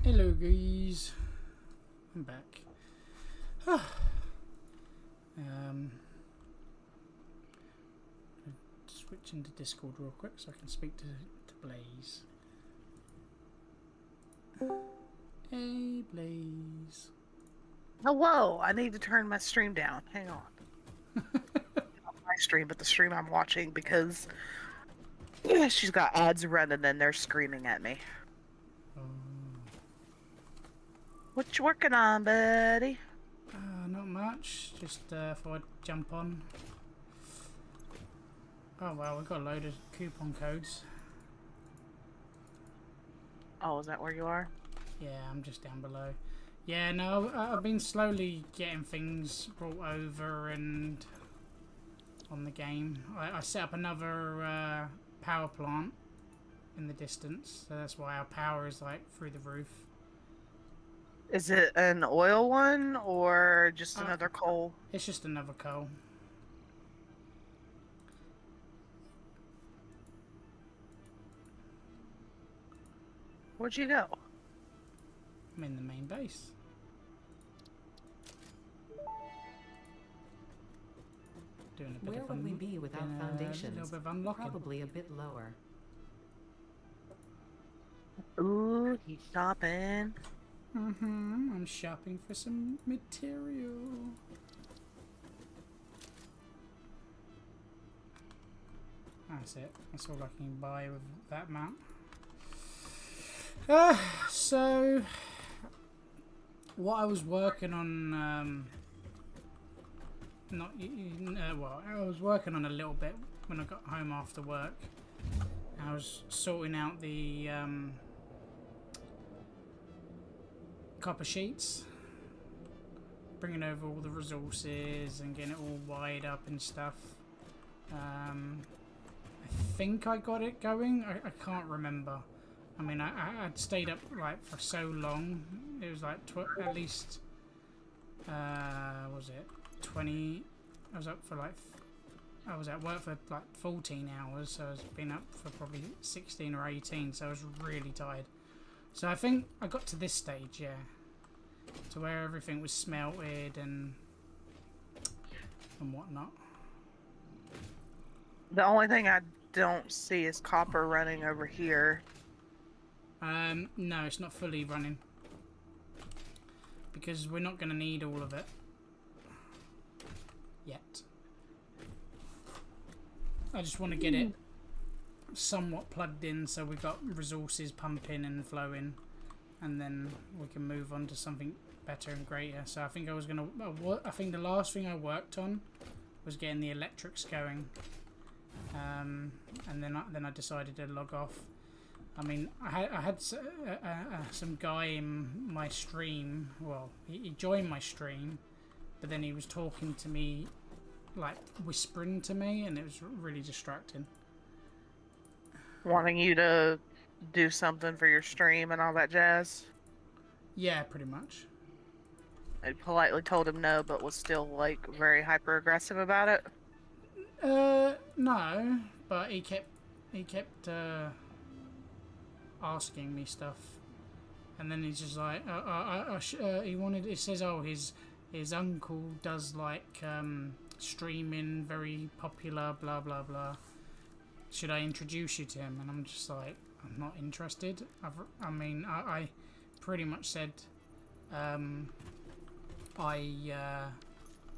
Hello guys, I'm back. Switch into Discord real quick so I can speak to Blaze. Hey Blaze. Hello, I need to turn my stream down. Hang on. Not my stream, but the stream I'm watching because she's got ads running and they're screaming at me. What you working on, buddy? Not much, just thought I'd jump on. Oh well, we've got a load of coupon codes. Oh, is that where you are? Yeah, I'm just down below. Yeah, no, I've been slowly getting things brought over and on the game. I set up another power plant in the distance, so that's why our power is like through the roof. Is it an oil one or just another coal? It's just another coal. Where'd you go? I'm in the main base. Doing a bit Where of would we be without foundations? A little bit of unlocking. Probably a bit lower. Ooh, he's shopping. I'm shopping for some material. That's it. That's all I can buy with that amount. So what I was working on, well, I was working on a little bit when I got home after work. I was sorting out the copper sheets, bringing over all the resources and getting it all wired up and stuff. I think I got it going. I can't remember. I mean, I'd stayed up like for so long. It was like at least, was it 20? I was up for like, I was at work for like 14 hours, so I was been up for probably 16 or 18. So I was really tired. So I think I got to this stage, yeah, to where everything was smelted and whatnot. The only thing I don't see is copper running over here. No, it's not fully running because we're not going to need all of it yet. I just want to get it somewhat plugged in so we've got resources pumping and flowing, and then we can move on to something better and greater. So I think I was going to, I think the last thing I worked on was getting the electrics going, and then I decided to log off. I mean, I had some guy in my stream. Well, he joined my stream, but then he was talking to me, like whispering to me, and it was really distracting. Wanting you to do something for your stream and all that jazz? Yeah, pretty much. I politely told him no, but was still like very hyper aggressive about it. No, but he kept asking me stuff, and then he's just like, he wanted. It says, oh, his uncle does like streaming, very popular, blah blah blah. Should I introduce you to him? And I'm just like, I'm not interested. I pretty much said, I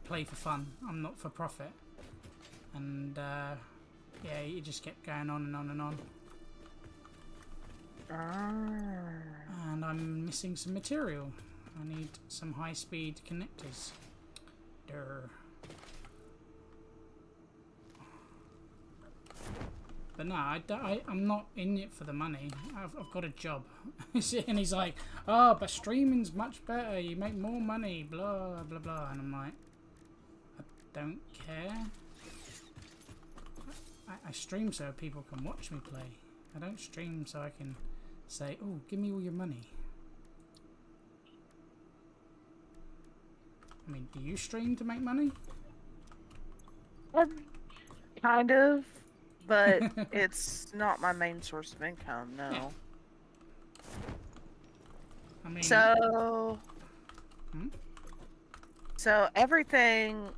play for fun. I'm not for profit. And yeah, he just kept going on and on and on. And I'm missing some material. I need some high-speed connectors. Durr. But no, I'm not in it for the money. I've got a job. And he's like, oh, but streaming's much better. You make more money, blah, blah, blah. And I'm like, I don't care. I stream so people can watch me play. I don't stream so I can say, oh, give me all your money. I mean, do you stream to make money? Kind of, but it's not my main source of income, no. Yeah. I mean, So, Hmm? so everything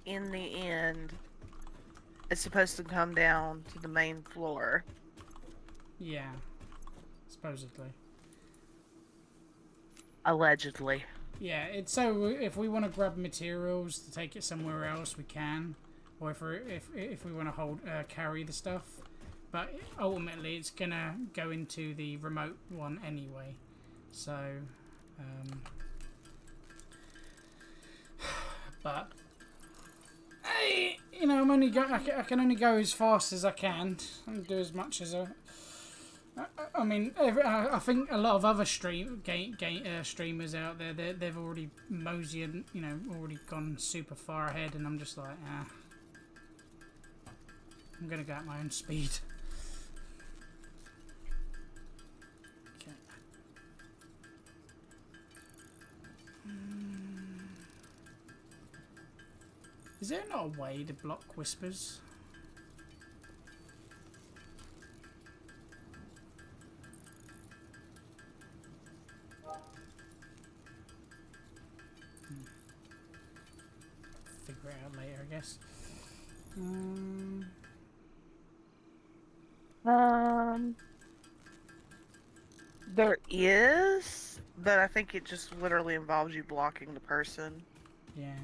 in the end is supposed to come down to the main floor. yeah, supposedly. Allegedly. Yeah, it's so if we want to grab materials to take it somewhere else, we can, or if we want to hold carry the stuff, but ultimately it's gonna go into the remote one anyway. So, but hey, you know, I can only go as fast as I can and do as much as I mean, I think a lot of other streamers out there, they've already moseyed, you know, already gone super far ahead, and I'm just like, I'm gonna go at my own speed. Okay. Is there not a way to block whispers? Figure it out later, I guess. There is, but I think it just literally involves you blocking the person. Yeah.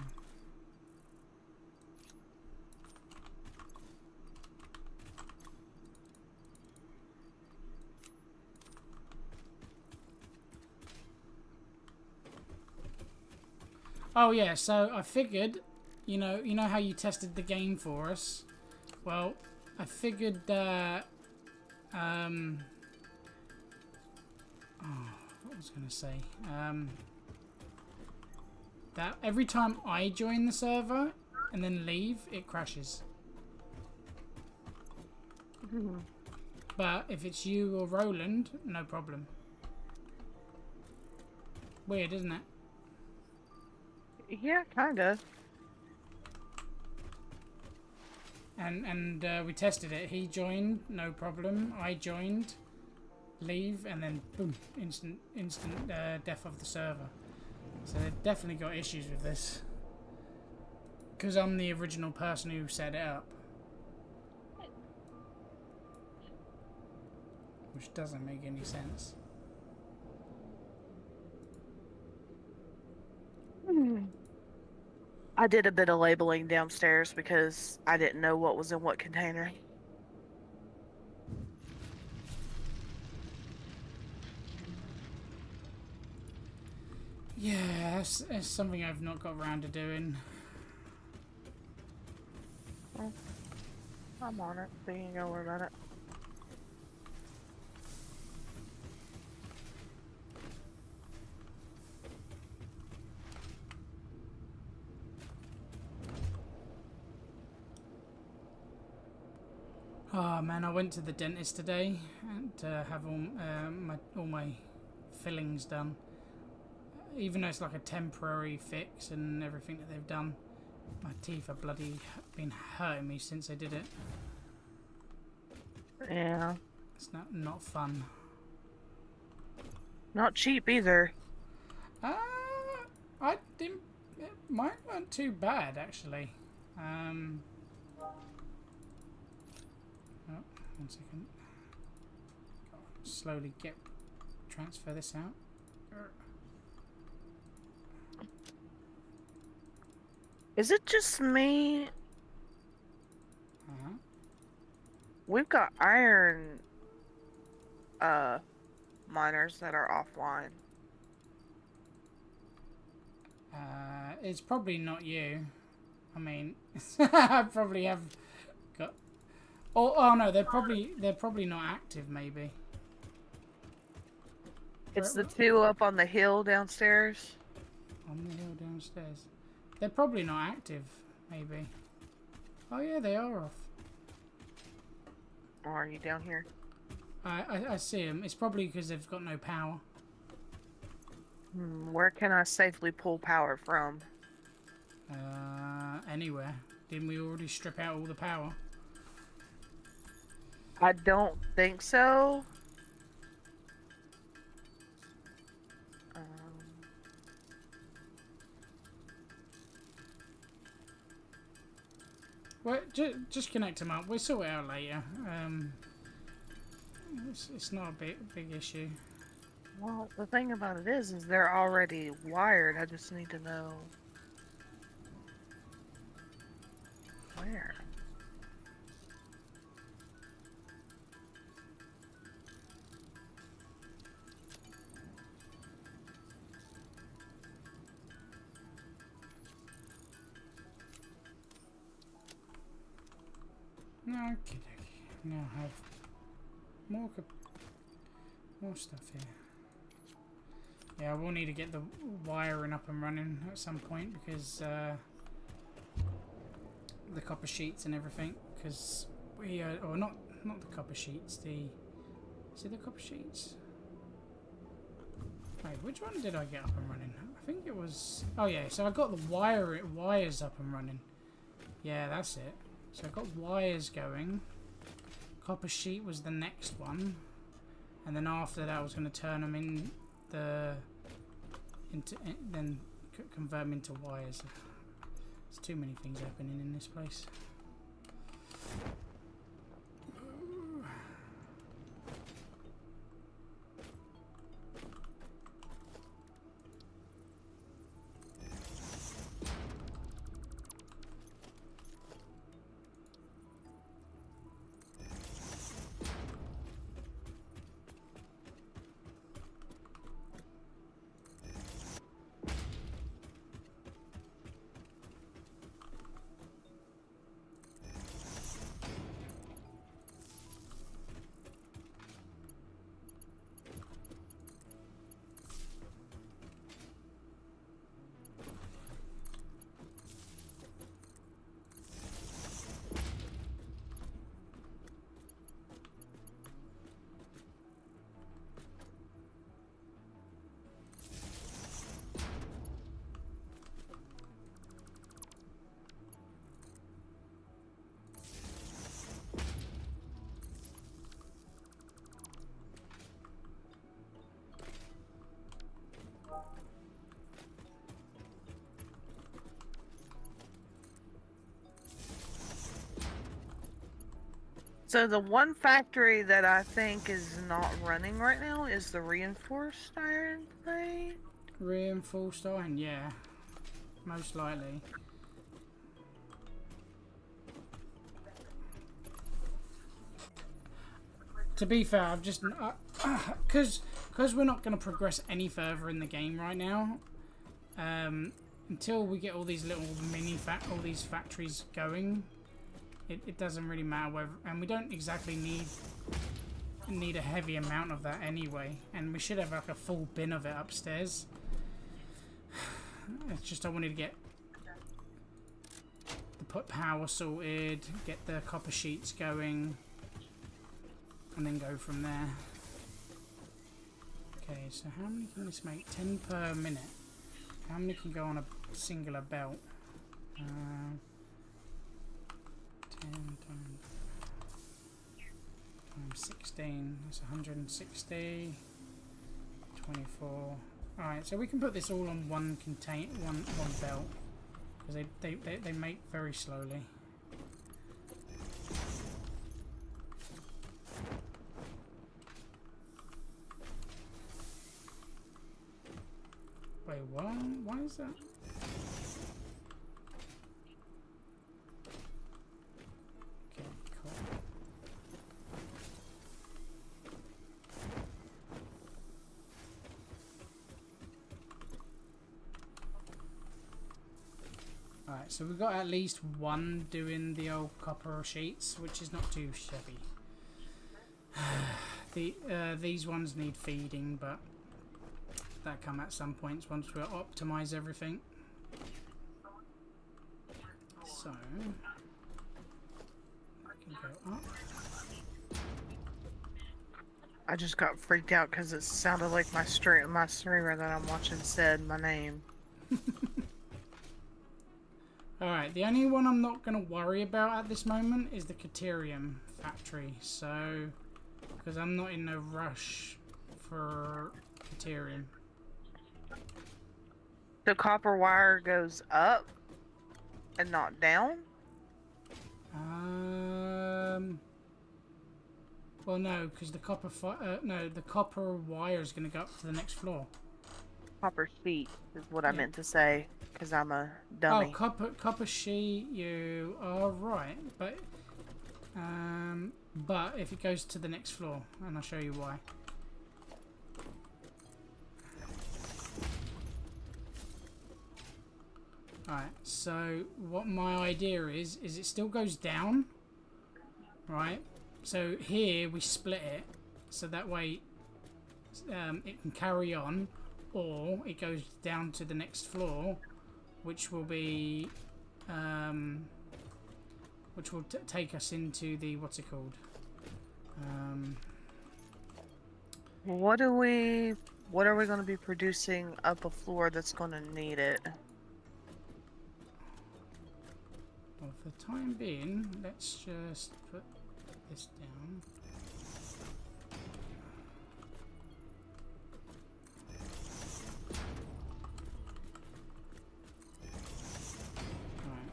Oh yeah, so I figured, you know how you tested the game for us? Well, I figured that, oh, what was I going to say? That every time I join the server and then leave, it crashes. But if it's you or Roland, no problem. Weird, isn't it? Yeah, kind of. And we tested it. He joined, no problem. I joined, leave, and then boom, instant death of the server. So they've definitely got issues with this. Because I'm the original person who set it up. Which doesn't make any sense. I did a bit of labeling downstairs because I didn't know what was in what container. Yeah, it's something I've not got around to doing. Well, I'm on it, so you can go worry about it. Oh man, I went to the dentist today to have all my fillings done. Even though it's like a temporary fix and everything that they've done, my teeth have bloody been hurting me since they did it. Yeah. It's not fun. Not cheap either. I didn't. Mine weren't too bad actually. Oh, 1 second. Slowly transfer this out. Is it just me? We've got iron miners that are offline. It's probably not you. I mean, I probably have got. Oh no, they're probably not active. Maybe. It's the two up on the hill downstairs. On the hill downstairs. They're probably not active. Maybe. Oh yeah, they are off. Or are you down here? I see them. It's probably because they've got no power. Where can I safely pull power from? Anywhere. Didn't we already strip out all the power? I don't think so. Well, just connect them up. We'll sort it out later. It's not a big issue. Well, the thing about it is they're already wired. I just need to know where. No, okay. Now have more stuff here. Yeah, we'll need to get the wiring up and running at some point because the copper sheets and everything. Because we or not the copper sheets. Is it the copper sheets? Wait, which one did I get up and running? I think it was. Oh yeah, so I got the wires up and running. Yeah, that's it. So I got wires going. Copper sheet was the next one, and then after that, I was going to turn them then convert them into wires. There's too many things happening in this place. So the one factory that I think is not running right now is the reinforced iron plate. Reinforced iron, yeah, most likely. To be fair, I've just because we're not going to progress any further in the game right now. Until we get all these little all these factories going. It doesn't really matter whether, and we don't exactly need a heavy amount of that anyway, and we should have like a full bin of it upstairs. It's just I wanted to get the power sorted, get the copper sheets going, and then go from there. Okay, so how many can this make? 10 per minute. How many can go on a singular belt? 10 times 16, that's 160, 24. Alright, so we can put this all on one belt, because they make very slowly. Wait, what? Why is that? Alright, so we've got at least one doing the old copper sheets, which is not too shabby. These ones need feeding, but that come at some points once we optimize everything. So I can go up. I just got freaked out because it sounded like my streamer that I'm watching said my name. Alright, the only one I'm not going to worry about at this moment is the Caterium factory. So, because I'm not in no rush for Caterium. The copper wire goes up and not down? Well, no, because the the copper wire is going to go up to the next floor. Copper sheet is what I Yeah. meant to say, because I'm a Oh, dummy. copper sheet. You are right, but if it goes to the next floor, and I'll show you why. Alright, so what my idea is it still goes down, right? So here we split it, so that way it can carry on, or it goes down to the next floor, which will be, which will take us into the, what's it called? What are we going to be producing up a floor that's going to need it? Well, for the time being, let's just put this down. Right.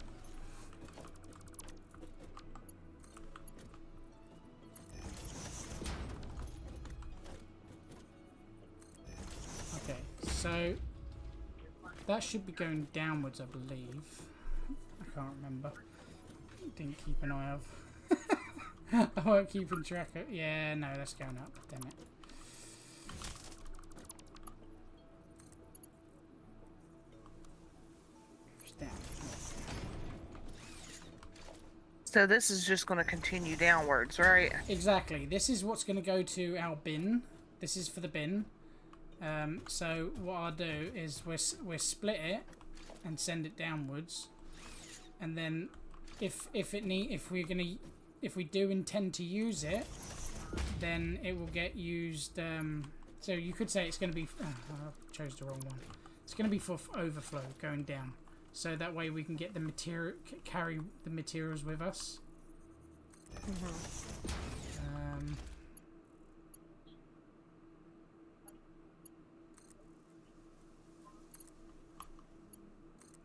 Okay, so that should be going downwards, I believe. I can't remember. Didn't keep an eye of. I weren't keeping track of. Yeah, no, that's going up. Damn it. It's down. So this is just going to continue downwards, right? Exactly. This is what's going to go to our bin. This is for the bin. So what I'll do is we'll split it and send it downwards, and then if we do intend to use it, then it will get used. So you could say it's going to be. I chose the wrong one. It's going to be for overflow going down, so that way we can get the material, carry the materials with us.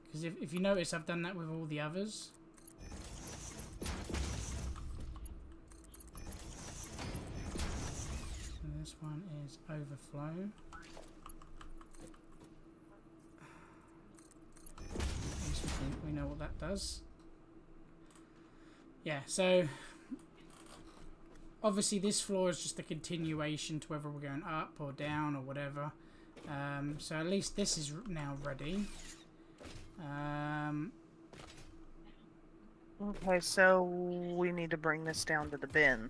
Because if you notice, I've done that with all the others. So this one is overflow. At least we know what that does. Yeah, so obviously this floor is just a continuation to whether we're going up or down or whatever. So at least this is now ready. Okay, so we need to bring this down to the bin.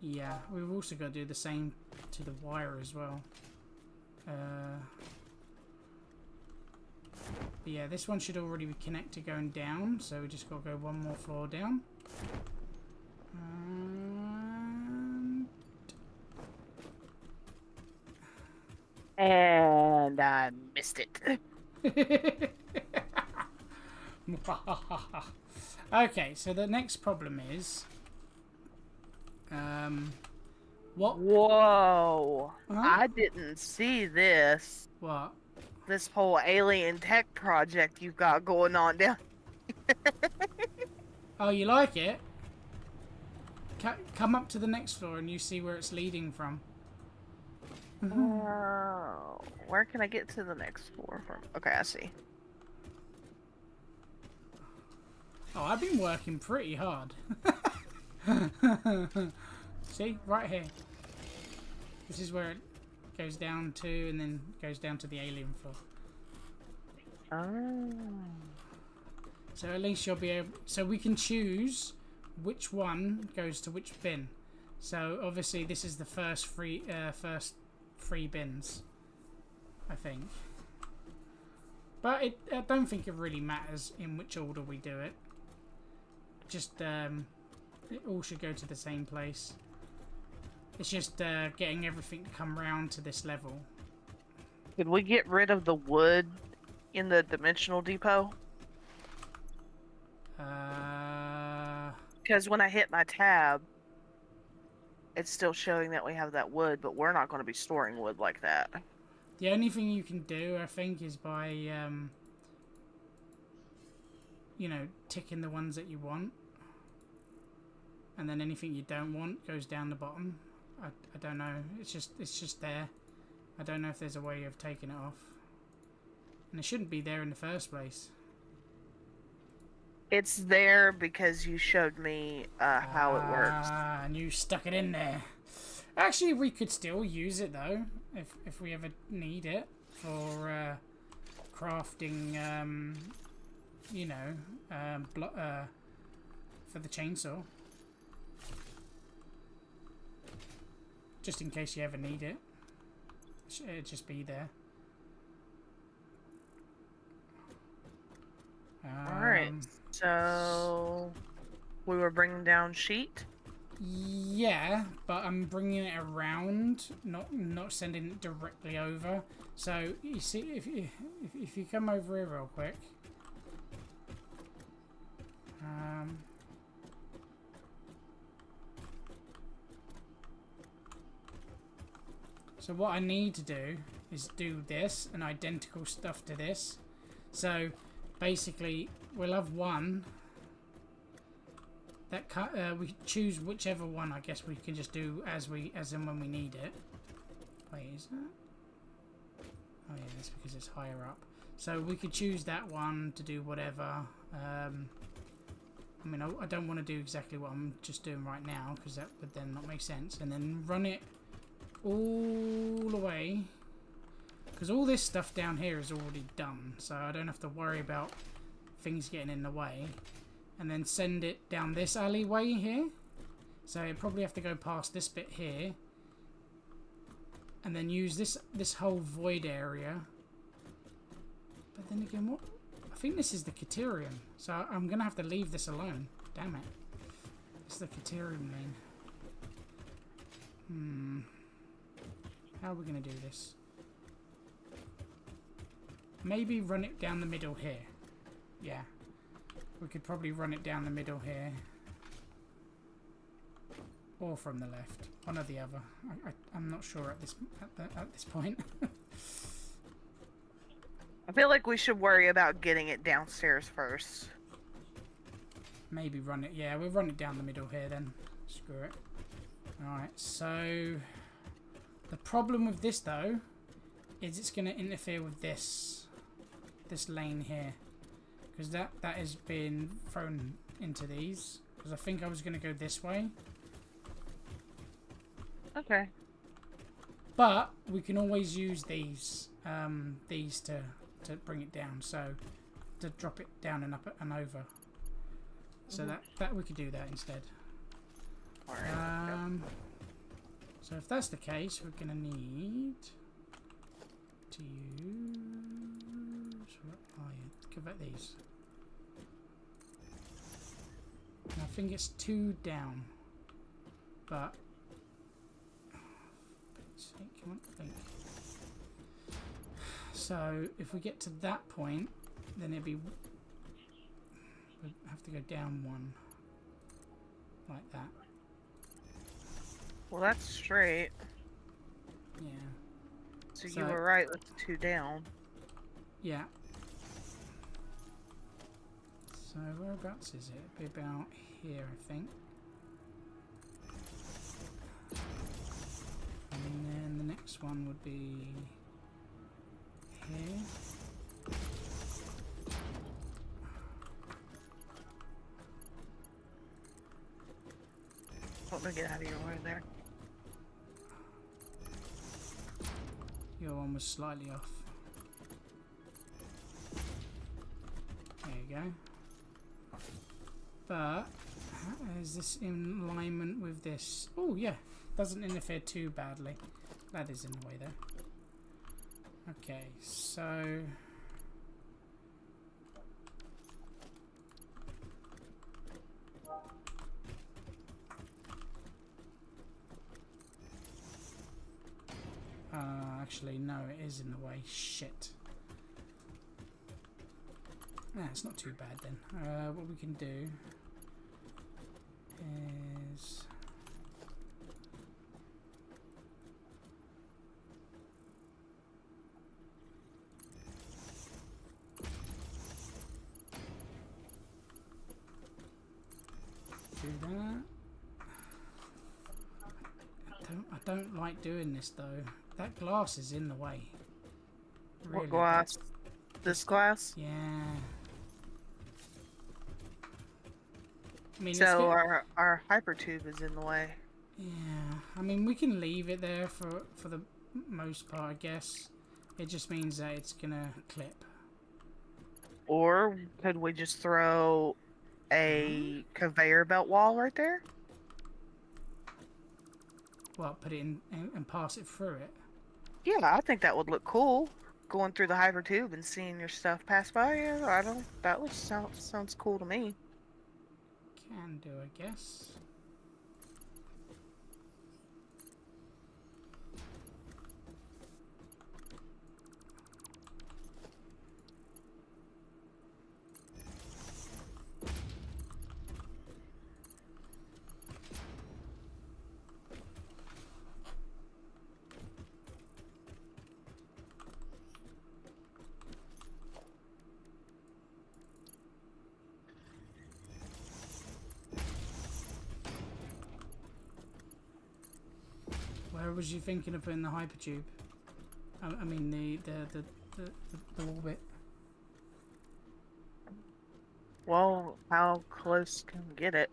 Yeah, we've also got to do the same to the wire as well. But yeah, this one should already be connected going down, so we just got to go one more floor down. And I missed it. Okay, so the next problem is what? Whoa! Huh? I didn't see this. What? This whole alien tech project you've got going on down. Oh, you like it? Come up to the next floor and you see where it's leading from. Oh, where can I get to the next floor from? Okay, I see. Oh, I've been working pretty hard. See, right here. This is where it goes down to, and then goes down to the alien floor. Oh. So at least you'll be able. So we can choose which one goes to which bin. So obviously this is the first three bins, I think. But I don't think it really matters in which order we do it. Just it all should go to the same place. It's just getting everything to come round to this level. Could we get rid of the wood in the dimensional depot? Because when I hit my tab, it's still showing that we have that wood, but we're not going to be storing wood like that. The only thing you can do, I think, is by you know, ticking the ones that you want. and then anything you don't want goes down the bottom. I don't know. It's just there. I don't know if there's a way of taking it off. And it shouldn't be there in the first place. It's there because you showed me how it works. Ah, and you stuck it in there. Actually, we could still use it though, if we ever need it for crafting. You know, for the chainsaw. Just in case you ever need it. It'd just be there. Alright, so we were bringing down sheet? Yeah, but I'm bringing it around, not sending it directly over. So you see, if you come over here real quick, so what I need to do is do this and identical stuff to this. So basically, we'll have one that we choose whichever one. I guess we can just do as and when we need it. Wait, is that? Oh yeah, that's because it's higher up. So we could choose that one to do whatever. I mean, I don't want to do exactly what I'm just doing right now because that would then not make sense. And then run it all the way. Because all this stuff down here is already done. So I don't have to worry about things getting in the way. And then send it down this alleyway here. So you probably have to go past this bit here. And then use this whole void area. But then again, what? I think this is the Caterium. So I'm going to have to leave this alone. Damn it. It's the Caterium lane. How are we going to do this? Maybe run it down the middle here. Yeah. We could probably run it down the middle here. Or from the left. One or the other. I'm not sure at this point. I feel like we should worry about getting it downstairs first. Maybe run it. Yeah, we'll run it down the middle here then. Screw it. Alright, so the problem with this though is it's going to interfere with this lane here. Because that has been thrown into these. Because I think I was going to go this way. Okay. But we can always use these to bring it down. So to drop it down and up and over. So that we could do that instead. Alright. So if that's the case, we're going to need to use... What are you? Give it these. And I think it's 2 down. But... Come on, think. So if we get to that point, then it'd be... We'd have to go down 1. Like that. Well, that's straight. Yeah. So you were right with 2 down. Yeah. So whereabouts is it? It'd be about here, I think. And then the next one would be here. Let me get out of your way there. Your one was slightly off. There you go. But is this in alignment with this? Oh yeah, doesn't interfere too badly. That is in the way though. Okay, so actually no, it is in the way. Shit. Nah, it's not too bad then. What we can do is do that. don't like doing this though. That glass is in the way. What glass? This glass? Yeah. I mean, it's So good. our hyper tube is in the way. Yeah. I mean, we can leave it there for the most part, I guess. It just means that it's gonna clip. Or could we just throw a conveyor belt wall right there? Well, put it in and pass it through it. Yeah, I think that would look cool. Going through the hyper tube and seeing your stuff pass by. Yeah, I don't. That would sounds cool to me. Can do, I guess. Where was you thinking of putting the hypertube? I mean the orbit. Well, how close can we get it?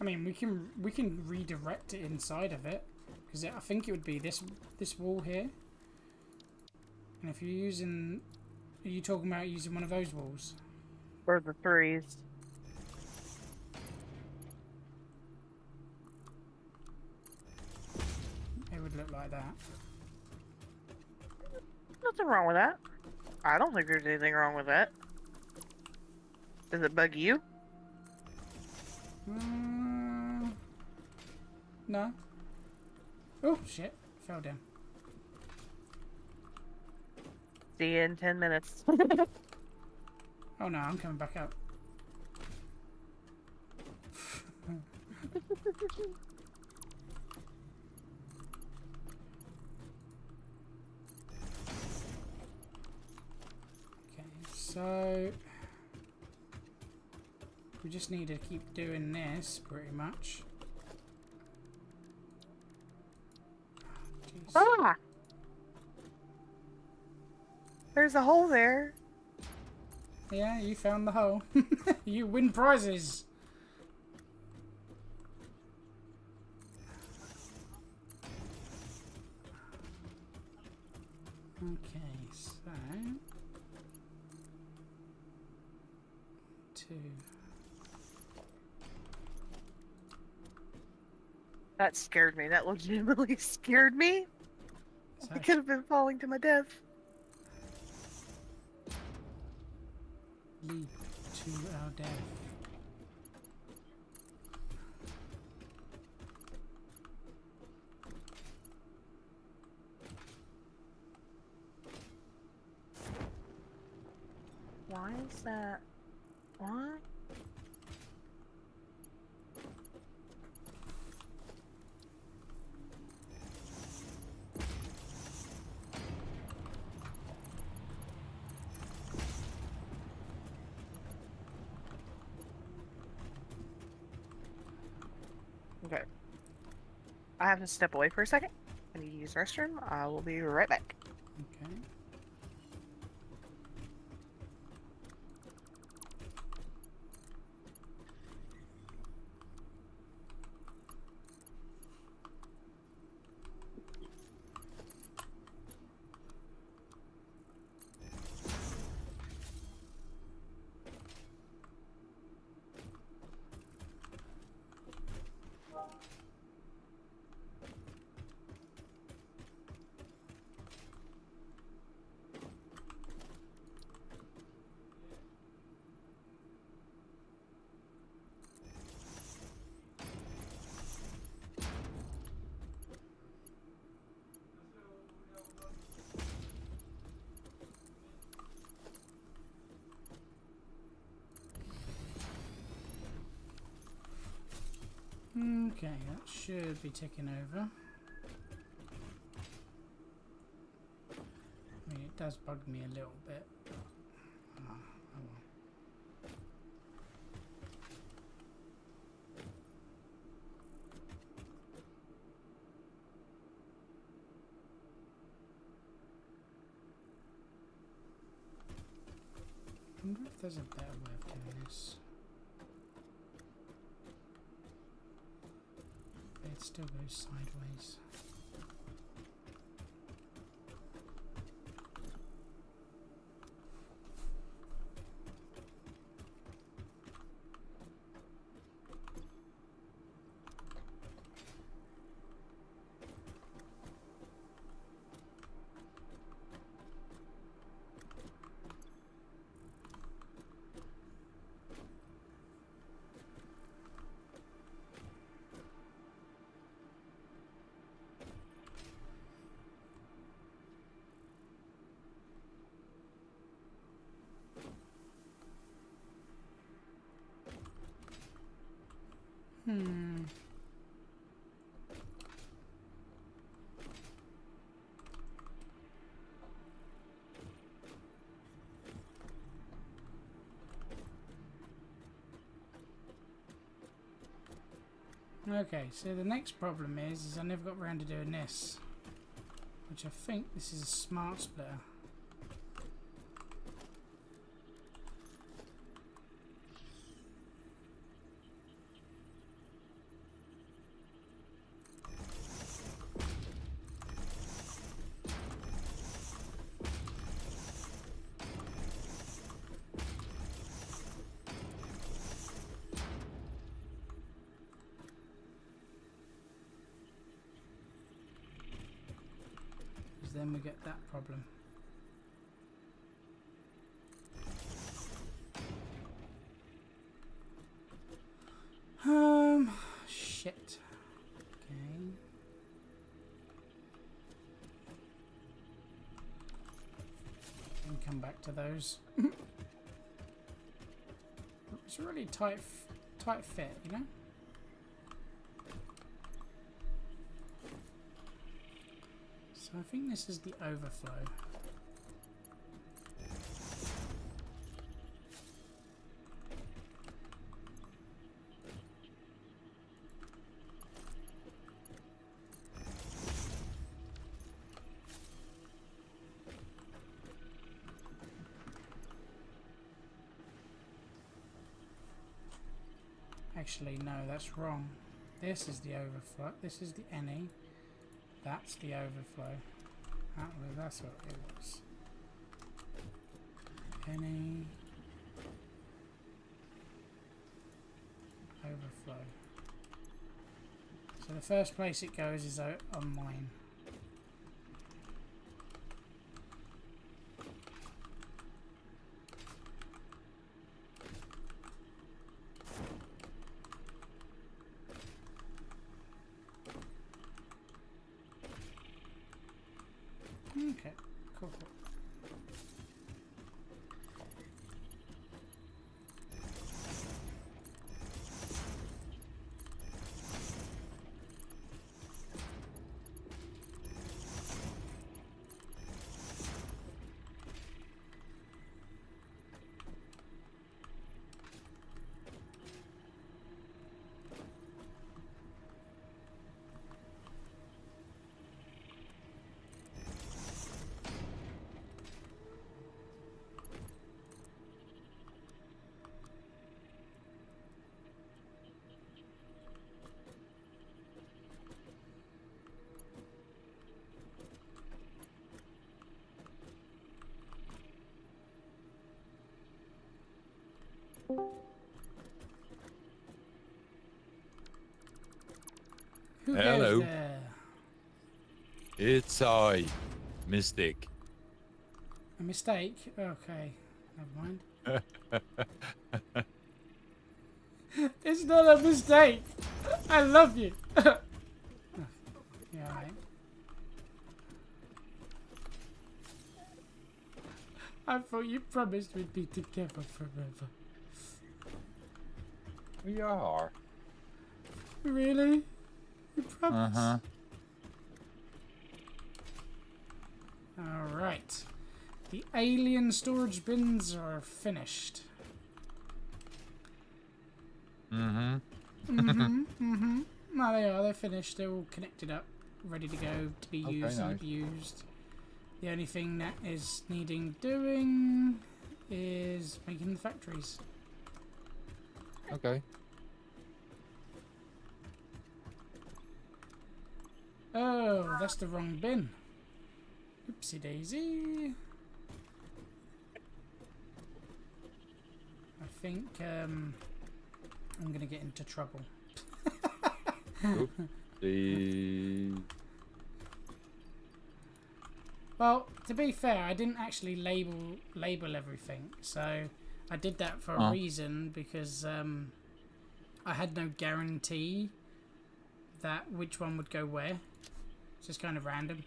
I mean, we can redirect it inside of it because I think it would be this wall here. And if you're using, are you talking about using one of those walls? Or the threes? It would look like that. Nothing wrong with that. I don't think there's anything wrong with that. Does it bug you? No. Oh shit! Fell down. See you in 10 minutes. Oh no, I'm coming back up. Okay, so we just need to keep doing this pretty much. Jeez. Ah! There's a hole there. Yeah, you found the hole. You win prizes. Okay, so 2. That scared me. That legitimately scared me. So I could have been falling to my death. lead to our death. Why is that? What? Okay. I have to step away for a second. I need to use the restroom. I will be right back. Okay. Okay, that should be ticking over. I mean, it does bug me a little bit. Oh well. wonder if there's a better way of doing this. It still goes sideways. Okay, so the next problem is I never got around to doing this, which I think this is a smart splitter. Then we get that problem. Shit. Okay. And come back to those. It's a really tight fit, you know? So I think this is the overflow. Actually, no, that's wrong. This is the overflow. This is the NE. That's the overflow. That's what it was. NE. Overflow. So the first place it goes is on mine. Okay, cool. Who Hello. goes there? It's I, Mystic. A mistake? Okay, never mind. It's not a mistake. I love you. Yeah, right. I thought you promised we'd be together forever. We are. Really? You promised? Uh-huh. Alright. The alien storage bins are finished. Mm-hmm. No, they are. They're finished. They're all connected up, ready to go to be Okay, used and nice. abused. The only thing that is needing doing is making the factories. Okay. Oh, that's the wrong bin. Oopsie daisy. I think I'm gonna get into trouble. The Well, to be fair, I didn't actually label everything, so I did that for a reason because I had no guarantee that which one would go where. It's just kind of random.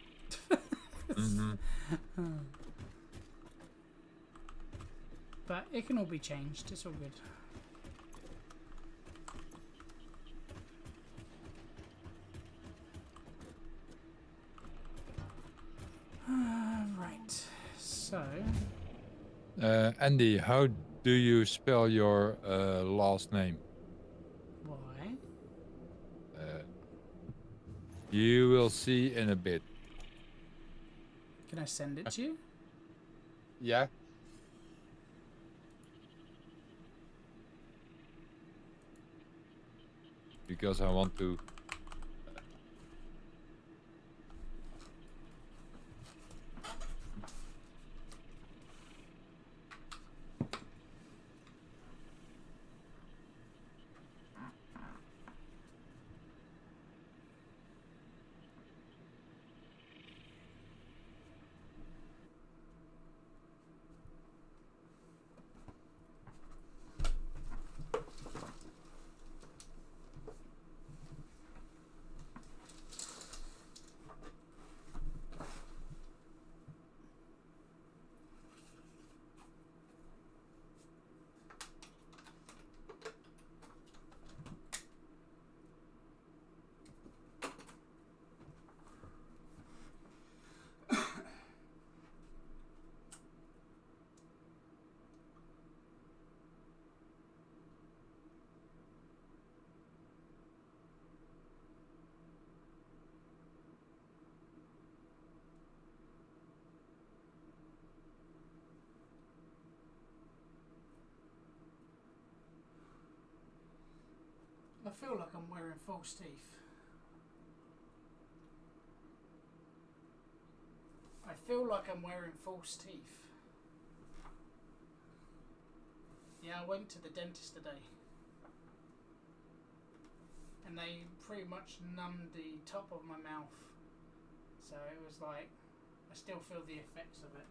But it can all be changed. It's all good. Right. So. Andy, how do you spell your last name? Why? You will see in a bit. Can I send it to you? Yeah. Because I want to. I feel like I'm wearing false teeth. I feel like I'm wearing false teeth. Yeah, I went to the dentist today. And they pretty much numbed the top of my mouth. So it was like, I still feel the effects of it.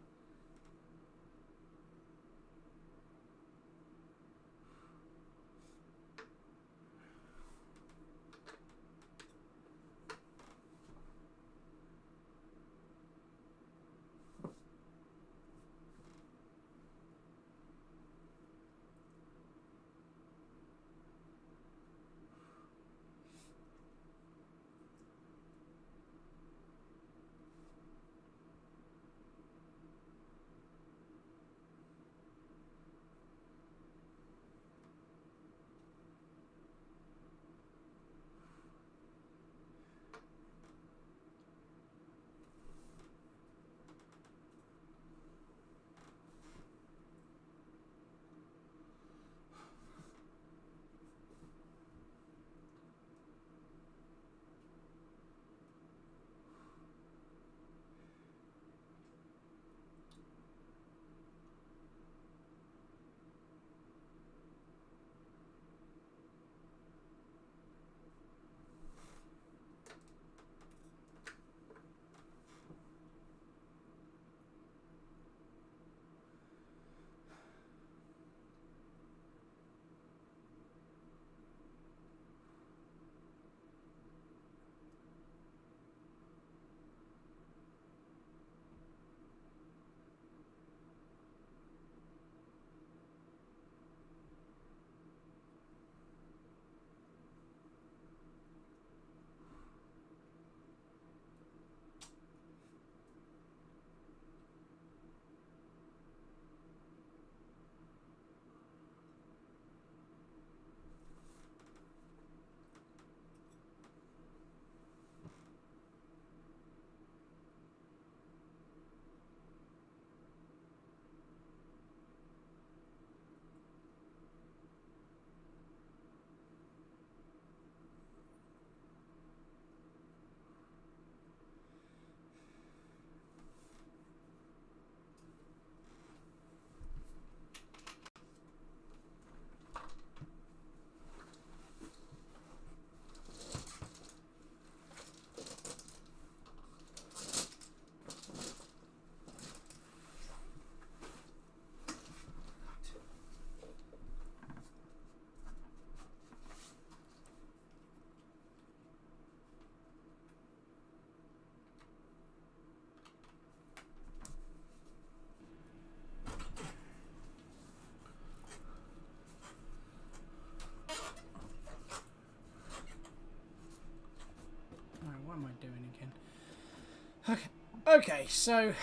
Okay, so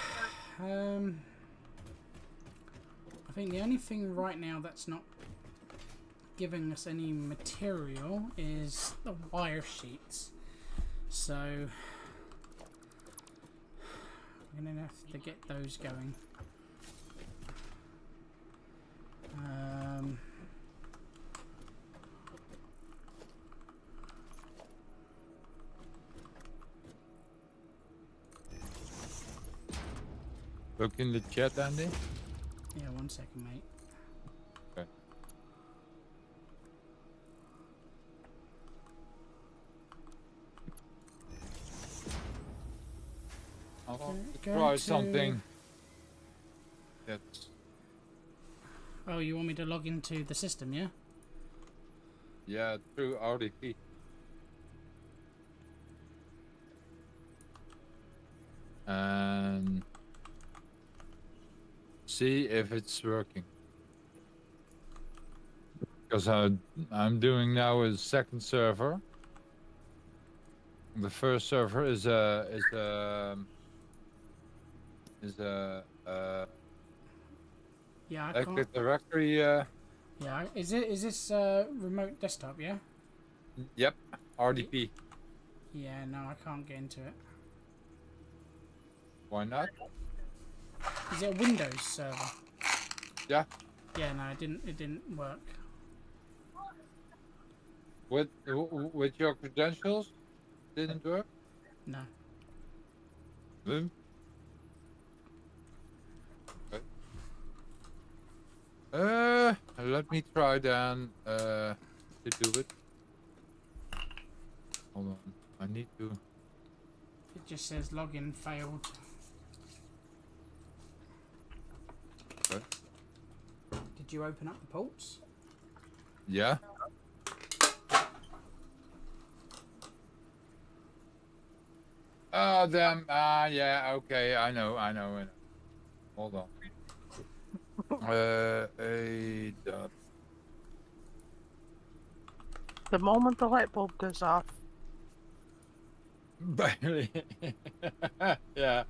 I think the only thing right now that's not giving us any material is the wire sheets. So I'm gonna have to get those going. Look in the chat, Andy. Yeah, 1 second, mate. Okay. I want to Go try to- something. That's Oh, you want me to log into the system, yeah? yeah, through RDP. And see if it's working. Because I'm doing now a second server. The first server is a Yeah, I can't. Active Directory. Yeah, is this remote desktop? Yeah. Yep, RDP. Yeah, no, I can't get into it. Why not? Is it a Windows server? Yeah. Yeah, no, it didn't work. With your credentials, didn't work. No. Hmm? Okay. Let me try then to do it. Hold on, I need to. It just says login failed. Okay. Did you open up the ports? Yeah. Oh damn! Yeah. Okay, I know. Hold on. A dot. The moment the light bulb goes off. Barely. Yeah.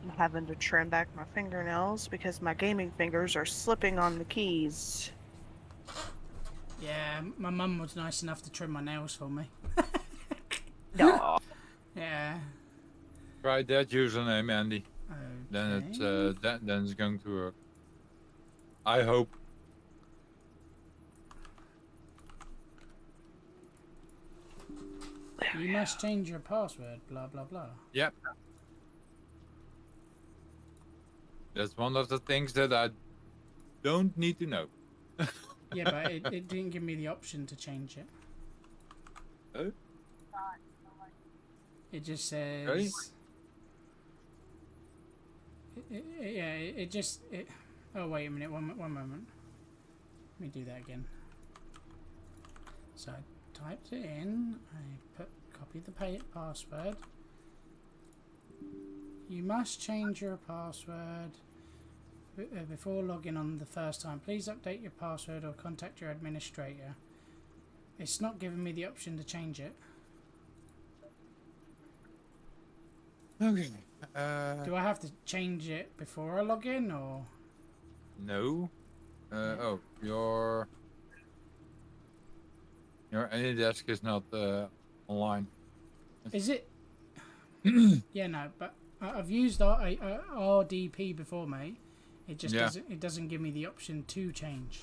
I'm having to trim back my fingernails because my gaming fingers are slipping on the keys. Yeah, my mum was nice enough to trim my nails for me. No. Yeah. Try that username, Andy. Okay. Then it's going to work. I hope. You must change your password. Blah blah blah. Yep. That's one of the things that I don't need to know. Yeah, but it didn't give me the option to change it. Oh? It just says. Really? It just. Oh wait a minute. One moment. Let me do that again. So I typed it in. I copied the password. You must change your password before logging on the first time. Please update your password or contact your administrator. It's not giving me the option to change it. Okay. Do I have to change it before I log in, or? No. Oh, your AnyDesk is not online. Is it? Yeah, no, but I've used RDP before, mate. It just doesn't give me the option to change.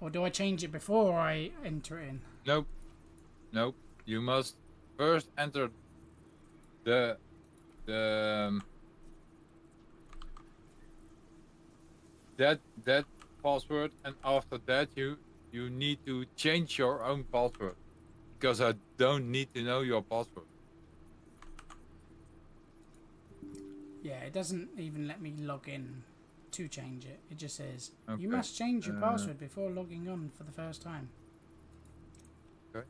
Or do I change it before I enter it in? Nope. You must first enter the that password, and after that you need to change your own password, because I don't need to know your password. Yeah, it doesn't even let me log in to change it. It just says, Okay. you must change your password before logging on for the first time. Okay.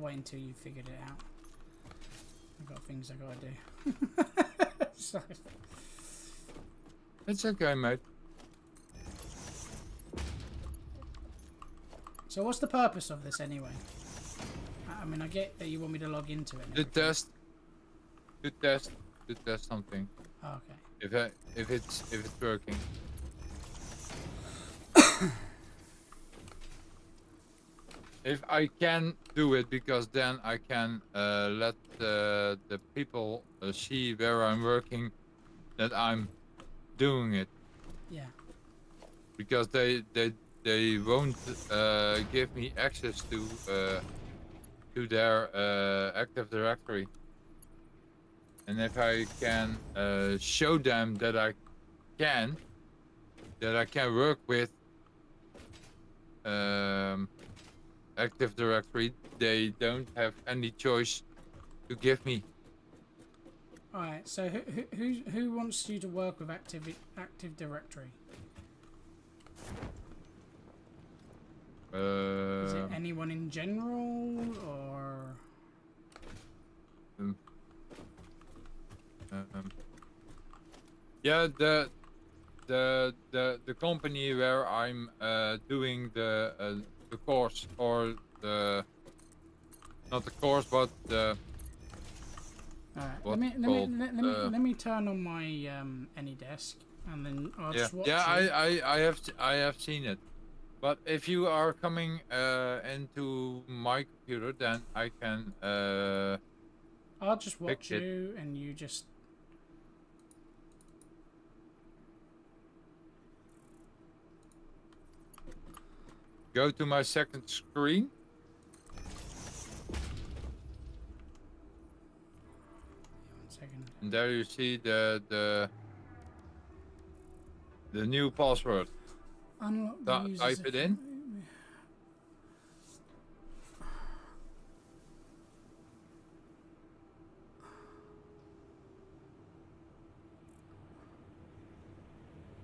wait until you figured it out. I've got things I gotta do. So, It's okay, mate. so what's the purpose of this anyway? I mean, I get that you want me to log into it. and To everything. to test something. Oh, okay. If it's working. If I can do it, because then I can let the people see where I'm working, that I'm doing it, Yeah. because they won't give me access to their Active Directory. And if I can show them that I can work with Active Directory, they don't have any choice to give me. All right. So who wants you to work with Active Directory? Is it anyone in general or? Yeah, the company where I'm doing the course, or the not the course, but the All right. What's Let me turn on my AnyDesk and then I'll yeah just watch yeah you. I have seen it. But if you are coming into my computer, then I can I'll just watch fix it. you and you just. Go to my second screen. One second. And there you see the new password. Unlock the user's Type it in.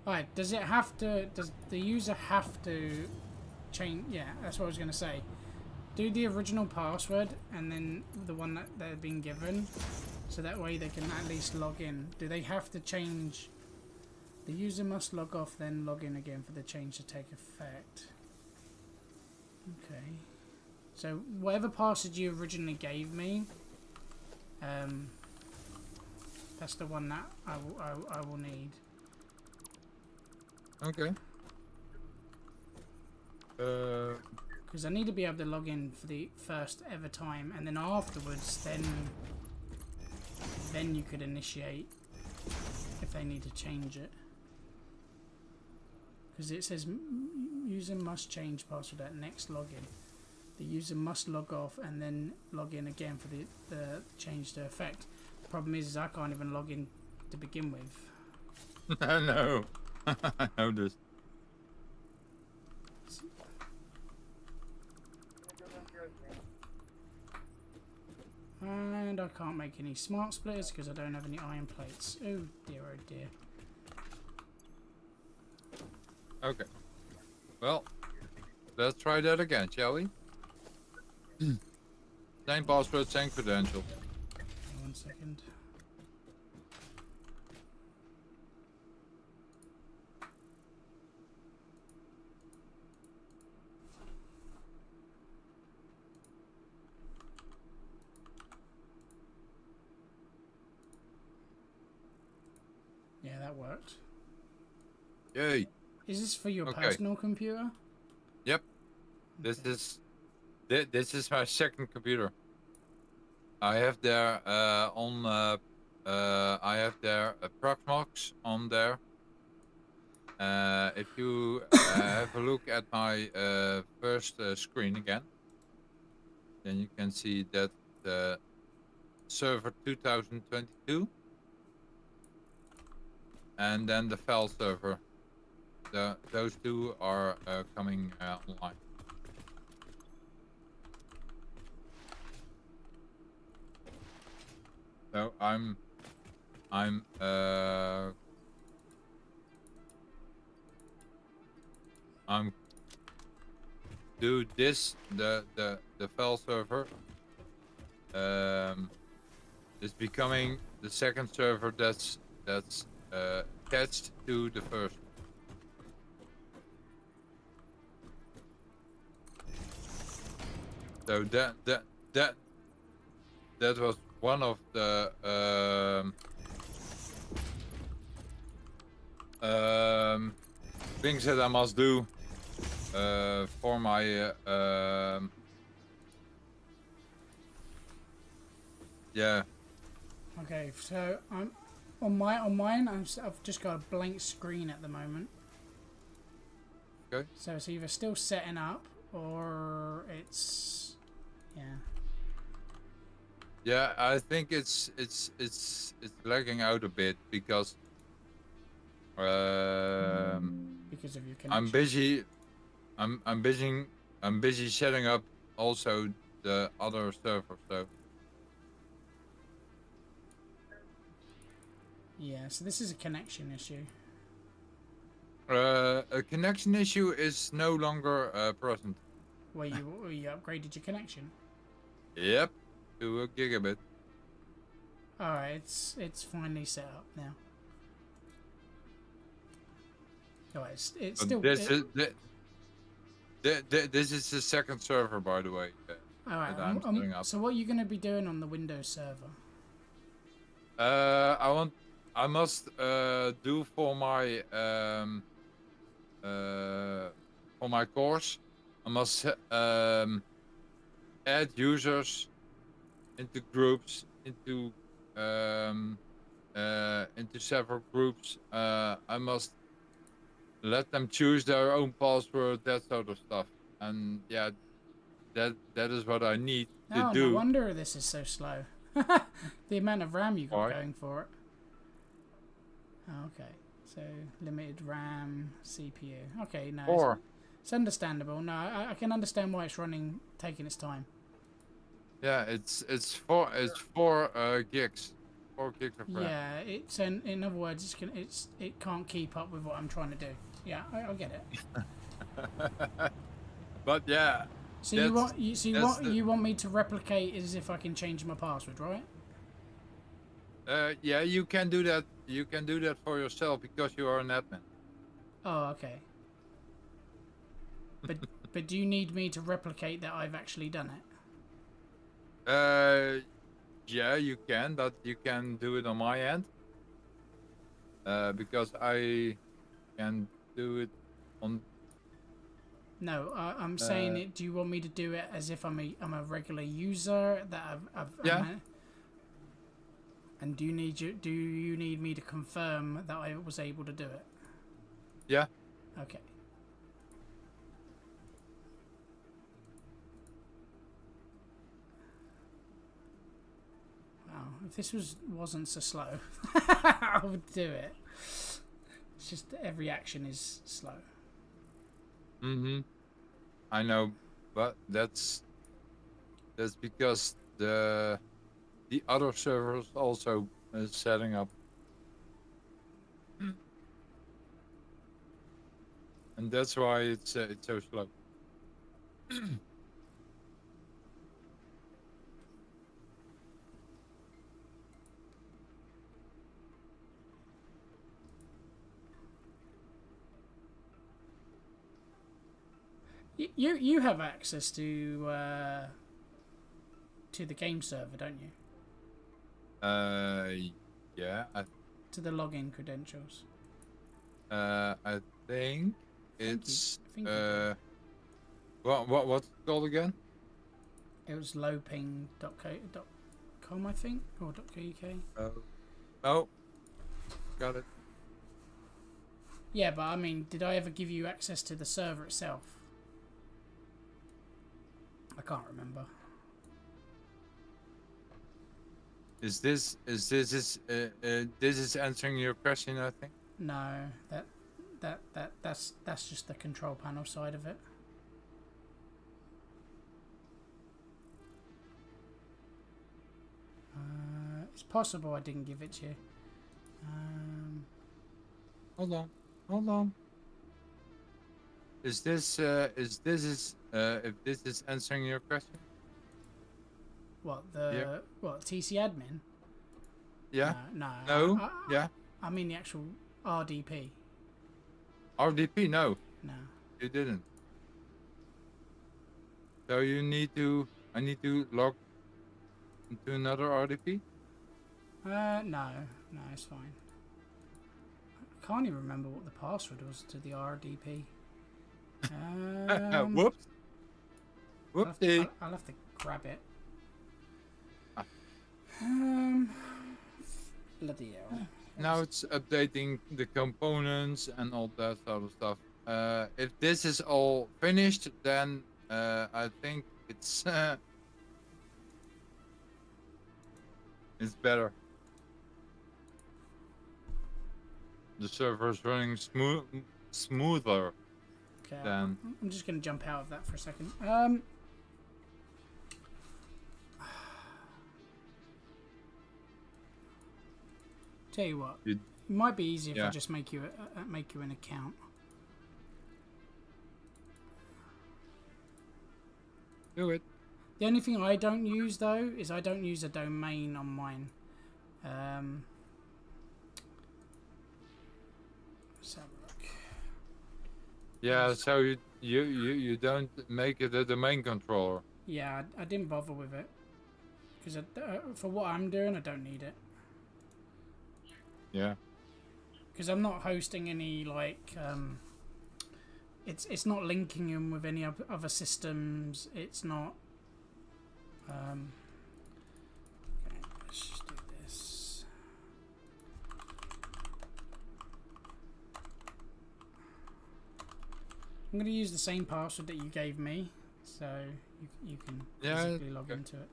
Alright, does it have to, does the user have to change, yeah, that's what I was going to say. Do the original password and then the one that they've been given, so that way they can at least log in. Do they have to change, the user must log off then log in again for the change to take effect. Okay. So whatever password you originally gave me, that's the one that I will need. Okay. Because I need to be able to log in for the first ever time, and then afterwards, then you could initiate if they need to change it. Because it says user must change password at next login. The user must log off and then log in again for the change to effect. The problem is I can't even log in to begin with. I know. I know this. And I can't make any smart splitters because I don't have any iron plates. Oh dear, oh dear. Okay. Well, let's try that again, shall we? Same password, same credential. One second. Yeah, that worked. Yay. Is this for your Okay. personal computer? Yep. This is my second computer. I have there I have there a Proxmox on there. If you have a look at my first screen again, then you can see that server 2022, and then the file server. Those two are coming online. So I'm do this the file server is becoming the second server that's attached to the first. So that was one of the things that I must do for my yeah. Okay, so I'm on mine. I've just got a blank screen at the moment. Okay. So it's either still setting up or it's Yeah, I think it's lagging out a bit because because of your connection. I'm busy. I'm busy setting up also the other server. So Yeah, so this is a connection issue. a connection issue is no longer present. Where you upgraded your connection. Yep, to a gigabit. Alright, it's finally set up now. Alright, it's But still. this is the second server, by the way. Alright, that I'm setting up. so what are you going to be doing on the Windows server? I must do for my course. I must add users into groups, into several groups. I must let them choose their own password, that sort of stuff. And yeah, that is what I need to Oh, do. no wonder this is so slow. The amount of RAM you got Why? going for it. Oh, okay, so limited RAM, CPU. Okay, no, Or it's understandable. No, I can understand why it's taking its time. yeah, it's 4 gigs, 4 gigs of RAM. Yeah, it's in other words, it can't keep up with what I'm trying to do. Yeah, I get it. But yeah. So That's- you want me to replicate as if I can change my password, right? Yeah, you can do that. You can do that for yourself because you are an admin. Oh, okay. But do you need me to replicate that I've actually done it? Yeah, you can, but you can do it on my end. Because I can do it on. No, I'm saying it. Do you want me to do it as if I'm a regular user that Yeah. And do you need me to confirm that I was able to do it? Yeah. Okay. Wow, if this wasn't so slow, I would do it. It's just every action is slow. I know, but that's because the other servers also setting up. And that's why it's so slow. You have access to the game server, don't you? Yeah, To the login credentials. I think it's I think you do. what's it called again? It was lowping.com, I think, or .co.uk. Oh, got it. Yeah, but I mean, did I ever give you access to the server itself? I can't remember. This is answering your question, I think. No, that's just the control panel side of it. It's possible I didn't give it to you. Hold on. If this is answering your question? What Yeah. TC admin? Yeah. No. No. Yeah. I mean the actual RDP. RDP. No, No. you didn't. So you need to. I need to log into another RDP. No, it's fine. I can't even remember what the password was to the RDP. Whoops. I'll have, Whoopsie. I'll have to grab it. Ah. Bloody hell. Now it's updating the components and all that sort of stuff. If this is all finished, then I think it's it's better. The server's running smoother Okay, than. I'm just going to jump out of that for a second. Tell you what, You- it might be easier if I Yeah. just make you an account. Do it. The only thing I don't use though is I don't use a domain on mine. Let's have a look. Yeah, so you don't make it a domain controller. Yeah, I didn't bother with it because for what I'm doing, I don't need it. Yeah. Because I'm not hosting any it's not linking in with any other systems. It's not. Okay, let's just do this. I'm going to use the same password that you gave me, so you can physically log okay. into it.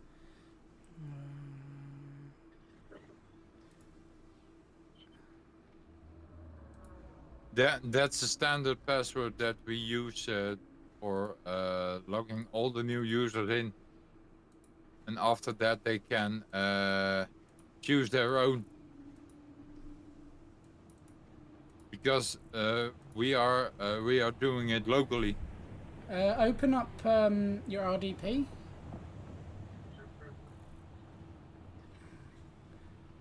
That's the standard password that we use for logging all the new users in, and after that they can choose their own. Because we are doing it locally. Open up your RDP.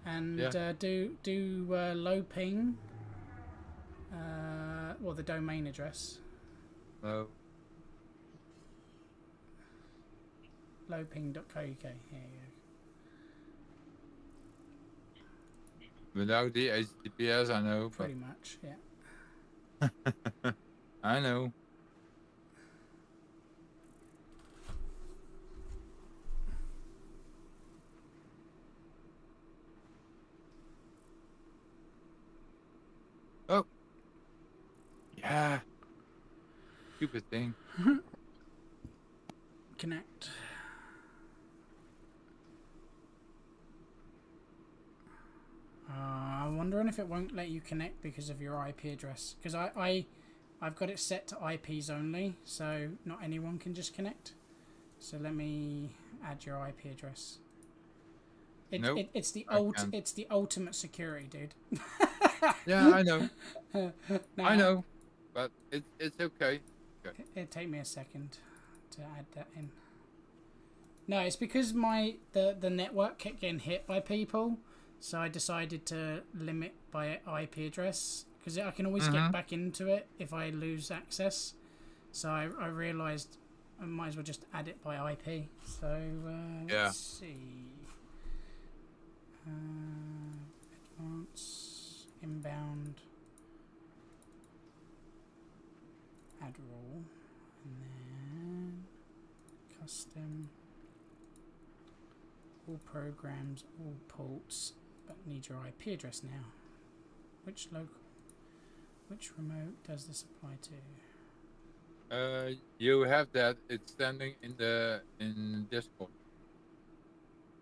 And Yeah. do low ping. Well, the domain address. No. Lowping.co.uk. Here you Without the HTTPS, I know. go. Pretty much, yeah. But I know. Oh. Yeah. Stupid thing. Connect. I'm wondering if it won't let you connect because of your IP address. Because I've got it set to IPs only, so not anyone can just connect. So let me add your IP address. Nope, It's the can't. it's the ultimate security, dude. Yeah, I know. No, I know. But it's okay. It'd take me a second to add that in. No, it's because the network kept getting hit by people, so I decided to limit by IP address because I can always get back into it if I lose access. So I realised I might as well just add it by IP. So let's see. Advanced inbound. Add rule, and then custom, all programs, all ports, but need your IP address now. Which remote does this apply to? You have that. It's standing in Discord.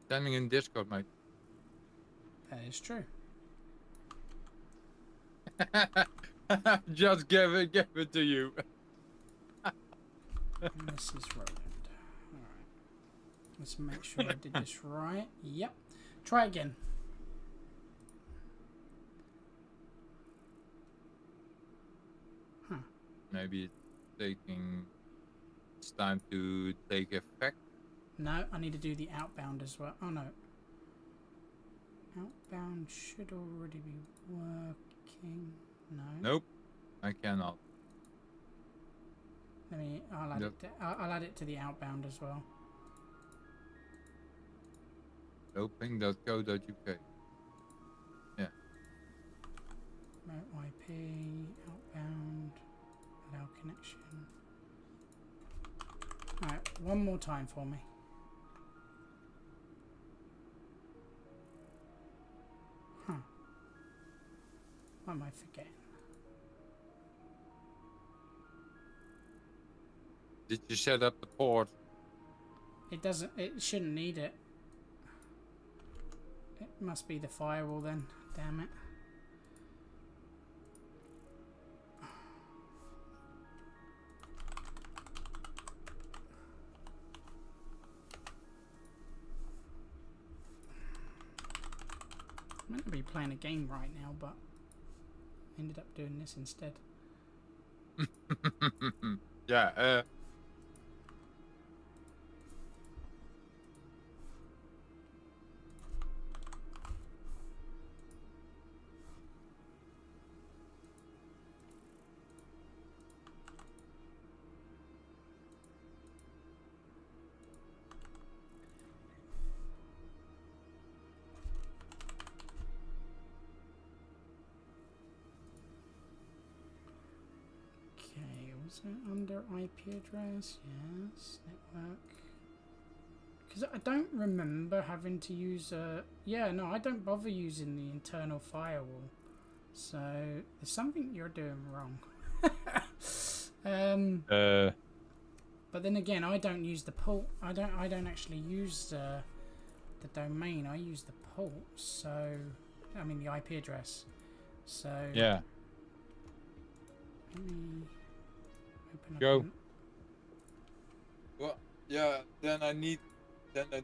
Standing in Discord, mate. That is true. Just give it to you. And this is Roland. Alright. Let's make sure I did this right. Yep. Try again. Huh. Maybe it's time to take effect. No, I need to do the outbound as well. Oh no. Outbound should already be working. No. Nope, I cannot. Let me. I'll add Yep. it. I'll add it to the outbound as well. Opening.co.uk. Remote IP, outbound, allow connection. Alright, one more time for me. Huh. What am I forgetting? Did you set up the port? It doesn't. It shouldn't need it. It must be the firewall then. Damn it. I'm meant to be playing a game right now, but ended up doing this instead. Yeah, Okay, was it under IP address? Yes, network. Because I don't remember having to use a... Yeah, no, I don't bother using the internal firewall. So, there's something you're doing wrong. But then again, I don't use the port. I don't actually use the domain. I use the port. So, I mean the IP address. So, yeah. let me open up. Go. Well, yeah. Then I need to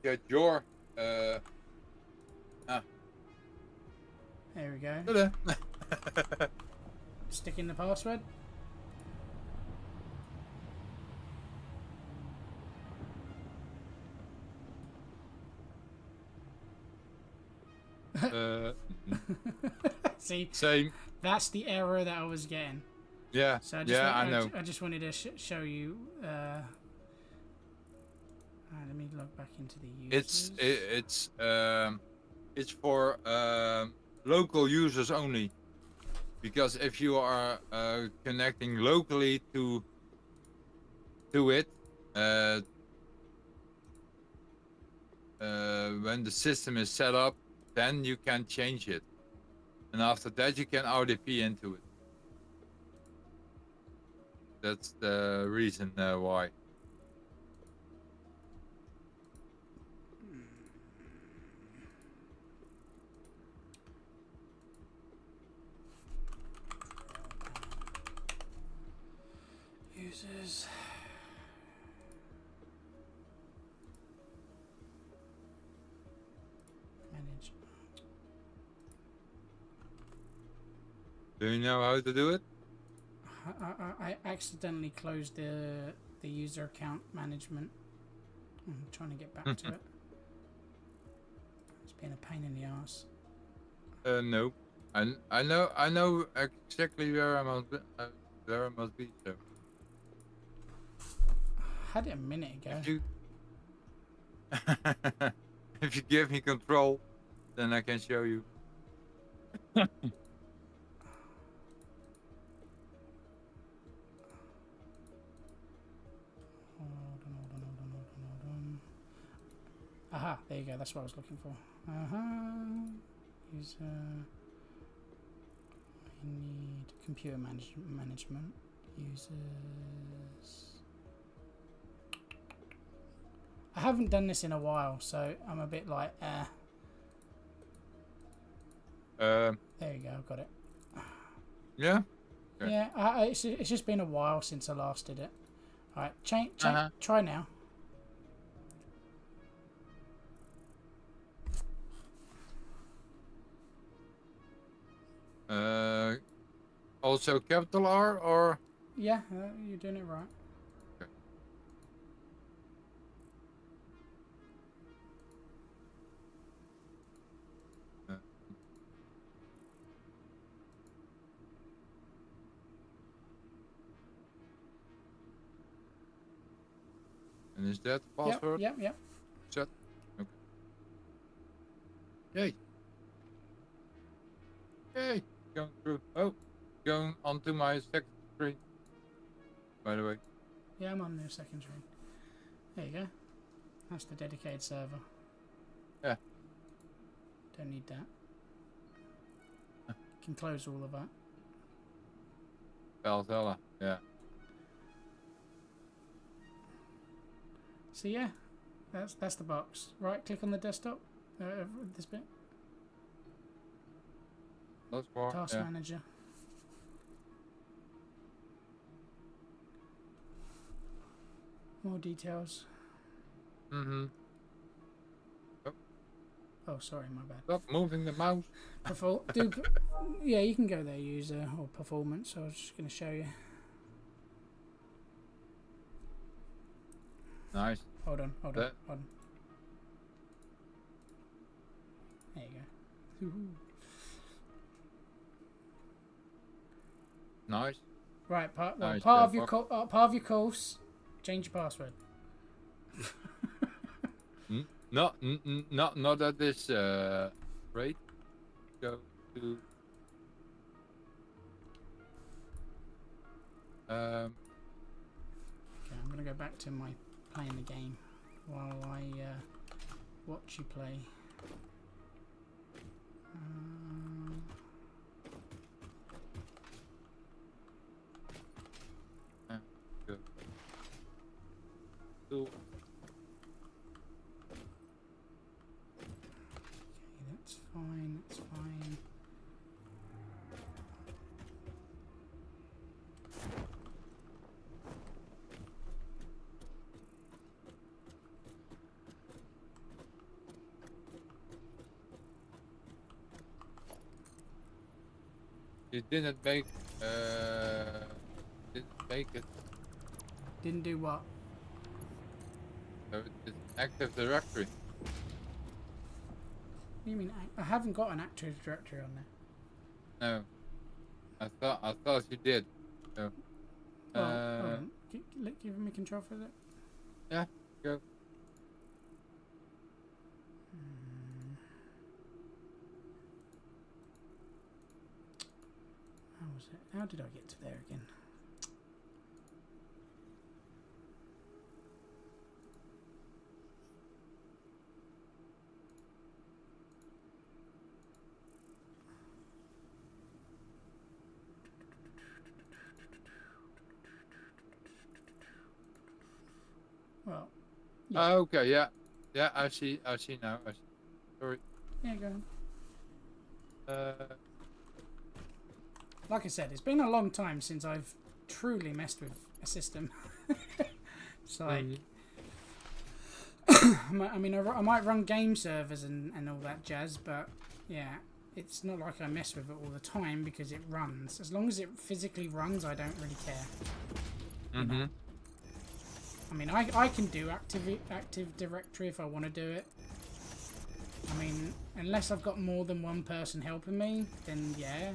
get your. There we go. Ta-da. Stick in the password. See, Same. that's the error that I was getting. Yeah. So I just Yeah, I know. I just wanted to show you. Let me log back into the users. It's for local users only, because if you are connecting locally to it, when the system is set up, then you can change it, and after that you can RDP into it. That's the reason why. Users. Manage. Do you know how to do it? I accidentally closed the user account management. I'm trying to get back to it. It's been a pain in the ass. No. I know exactly where I must be. So. I had it a minute ago. If you give me control, then I can show you. Hold on. Aha, there you go. That's what I was looking for. User. I need computer management. Users. I haven't done this in a while, so I'm a bit like, There you go. I've got it. Yeah. Okay. Yeah, it's just been a while since I last did it. All right, try now. Also capital R or? Yeah, you're doing it right. Okay. And is that the Yep, password? yep. Set. Okay. Yay. Yay. Going through. Oh, going onto my second screen. By the way. Yeah, I'm on the second screen. There you go. That's the dedicated server. Yeah. Don't need that. Can close all of that. Valhalla. Yeah. So yeah, that's the box. Right, click on the desktop. This bit. That's more. Task Yeah. manager. More details. Mm-hmm. Oh, sorry, my bad. Stop moving the mouse. Yeah, you can go there, user or performance. I was just going to show you. Nice. Hold on. That- There you go. Nice. Right, part Nice, of yeah, your part of your course. Change your password. Not at this rate. Go to. Okay, I'm gonna go back to my playing the game while I watch you play. Go. To. Okay, that's fine. That's fine. You didn't make. Didn't make it. Didn't do what? So it's Active Directory. What do you mean? I haven't got an Active Directory on there. No. I thought you did. So. Well, hold on. Give me control for that. Yeah. Go. How was it? How did I get to there again? Well, yeah. Okay. Yeah. Yeah. I see now. I see. Sorry. Yeah, go on. Like I said, it's been a long time since I've truly messed with a system. It's like, I mean, I might run game servers and all that jazz, but yeah, it's not like I mess with it all the time because it runs. As long as it physically runs, I don't really care. Mm-hmm. I mean, I can do Active Directory if I want to do it. I mean, unless I've got more than one person helping me, then yeah.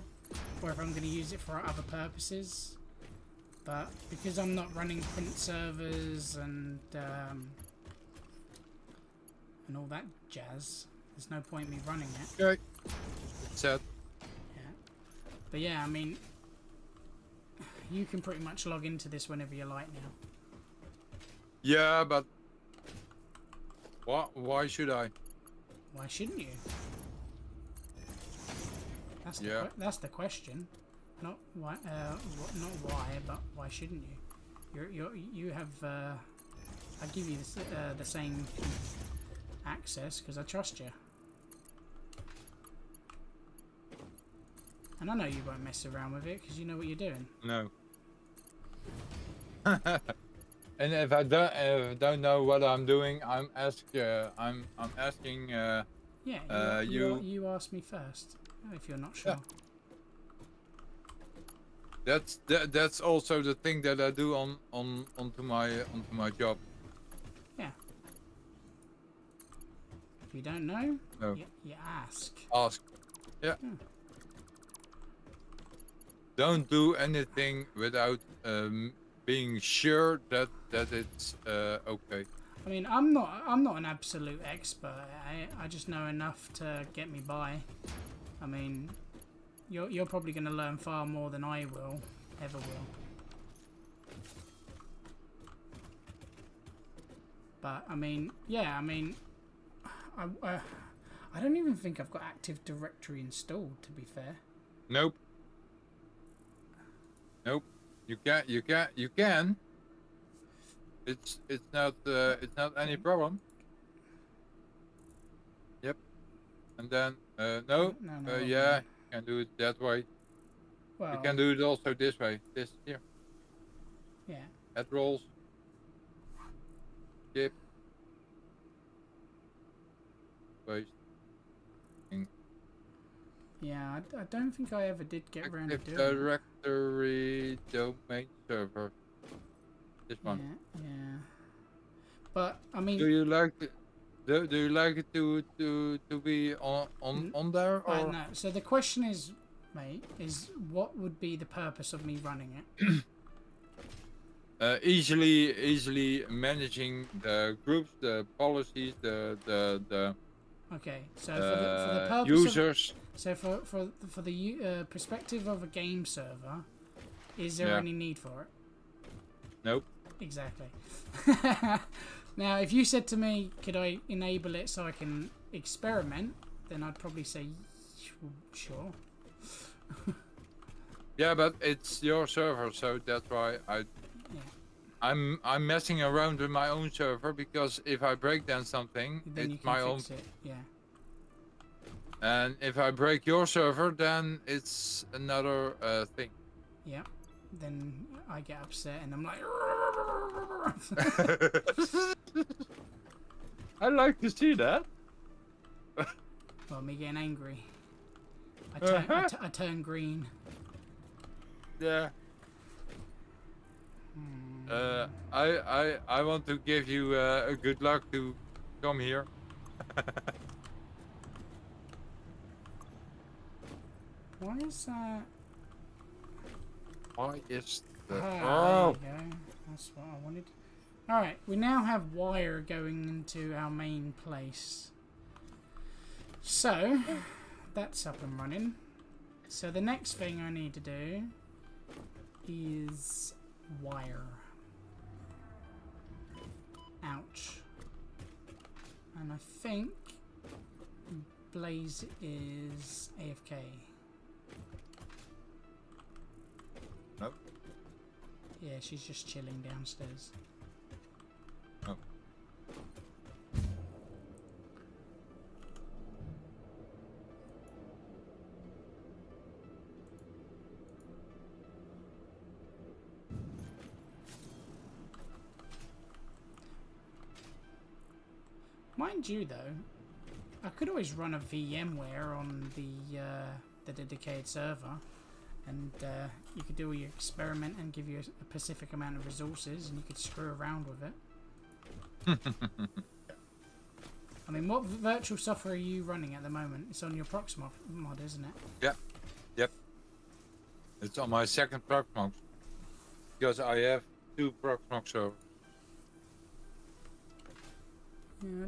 Or if I'm going to use it for other purposes. But because I'm not running print servers and all that jazz, there's no point me running it. Okay. It's set. Yeah. But yeah, I mean, you can pretty much log into this whenever you like now. Yeah, but why should I? Why shouldn't you? That's the question. Not why, not why, but why shouldn't you? You have. I give you the same access because I trust you, and I know you won't mess around with it because you know what you're doing. No. And if I don't know what I'm doing, I'm asking. Yeah. You ask me first if you're not sure. Yeah. That's also the thing that I do onto my job. Yeah. If you don't know, No. you ask. Ask. Yeah. Don't do anything without being sure that it's okay. I mean, I'm not an absolute expert. I just know enough to get me by. I mean, you're probably going to learn far more than I will, ever will. But I mean, yeah, I mean, I don't even think I've got Active Directory installed, to be fair. Nope. Nope. You can. It's not any problem. Yep. And then no. No, Yeah, you can do it that way. well, You can do it also this way. This here. yeah. Head rolls. Skip. Waste. Yeah, I don't think I ever did get around to Active doing it. Directory domain server. This one. Yeah. But I mean, Do you like it? Do you like it to be on there or? no. So the question is, mate, is what would be the purpose of me running it? Easily managing the groups, the policies, the Okay, so for the purpose users. so for the perspective of a game server, is there Yeah. any need for it? Nope. Exactly. Now, if you said to me, could I enable it so I can experiment, then I'd probably say, sure. Yeah, but it's your server, so that's why I'm messing around with my own server, because if I break then something, Then you it's can my own. fix it. Yeah. And if I break your server, then it's another thing. Yeah. Then I get upset and I'm like, I like to see that. well, me getting angry. I turn green. Yeah. I want to give you a good luck to come here. Why is that? Why is the There oh you go. That's what I wanted. Alright, we now have wire going into our main place. So, that's up and running. So the next thing I need to do is wire. Ouch. And I think Blaze is AFK. Nope. Yeah, she's just chilling downstairs. Oh. Mind you, though, I could always run a VMware on the dedicated server, and you could do your experiment and give you a specific amount of resources, and you could screw around with it. I mean, what virtual software are you running at the moment? It's on your Proxmox mod, isn't it? yeah, yep. It's on my second Proxmox because I have 2 Proxmox servers. Yeah,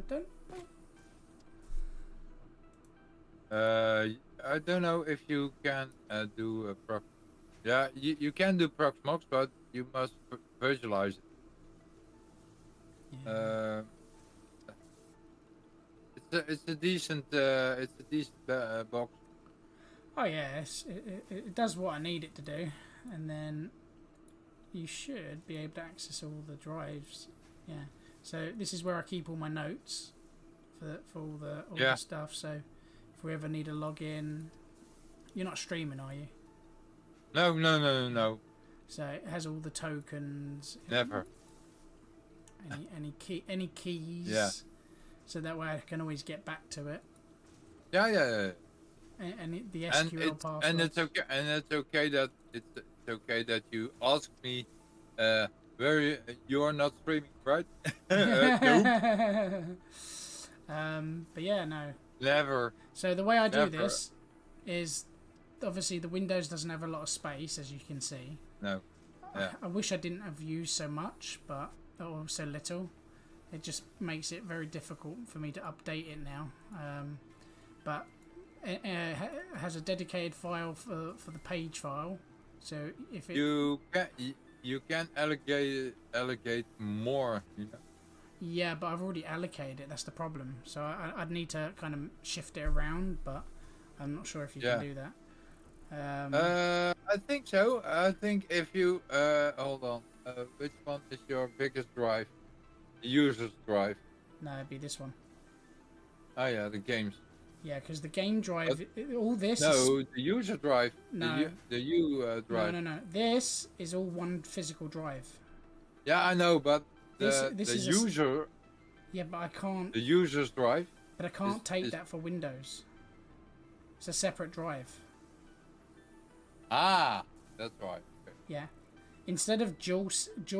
I don't know if you can do a proc. Yeah, you can do Proxmox, but you must visualize it. yeah. It's a decent box. Oh yeah, it does what I need it to do, and then you should be able to access all the drives. Yeah. So this is where I keep all my notes for all the stuff. So if we ever need a login, you're not streaming, are you? No. So it has all the tokens. Never. Any keys. Yeah. So that way I can always get back to it. Yeah. And the SQL password. And it's okay. And it's okay that you ask me. Where you are not streaming, right? Nope. But yeah, no. Never. So the way I do Never. this is, obviously the Windows doesn't have a lot of space, as you can see. No. Yeah. I wish I didn't have used so much, but or so little. It just makes it very difficult for me to update it now. But it has a dedicated file for the page file. So if it You can allocate more. You know. yeah, but I've already allocated it. That's the problem. So I'd need to kind of shift it around, but I'm not sure if you can do that. I think so. I think if you hold on, which one is your biggest drive? The user's drive. No, it'd be this one. Oh yeah, the games. Yeah, because the game drive, all this. No, is, the user drive. No. The U drive. No. This is all one physical drive. Yeah, I know, but the This the is user. Yeah, but I can't. The user's drive. But I can't take that for Windows. It's a separate drive. Ah, that's right. Okay. Yeah. Instead of dual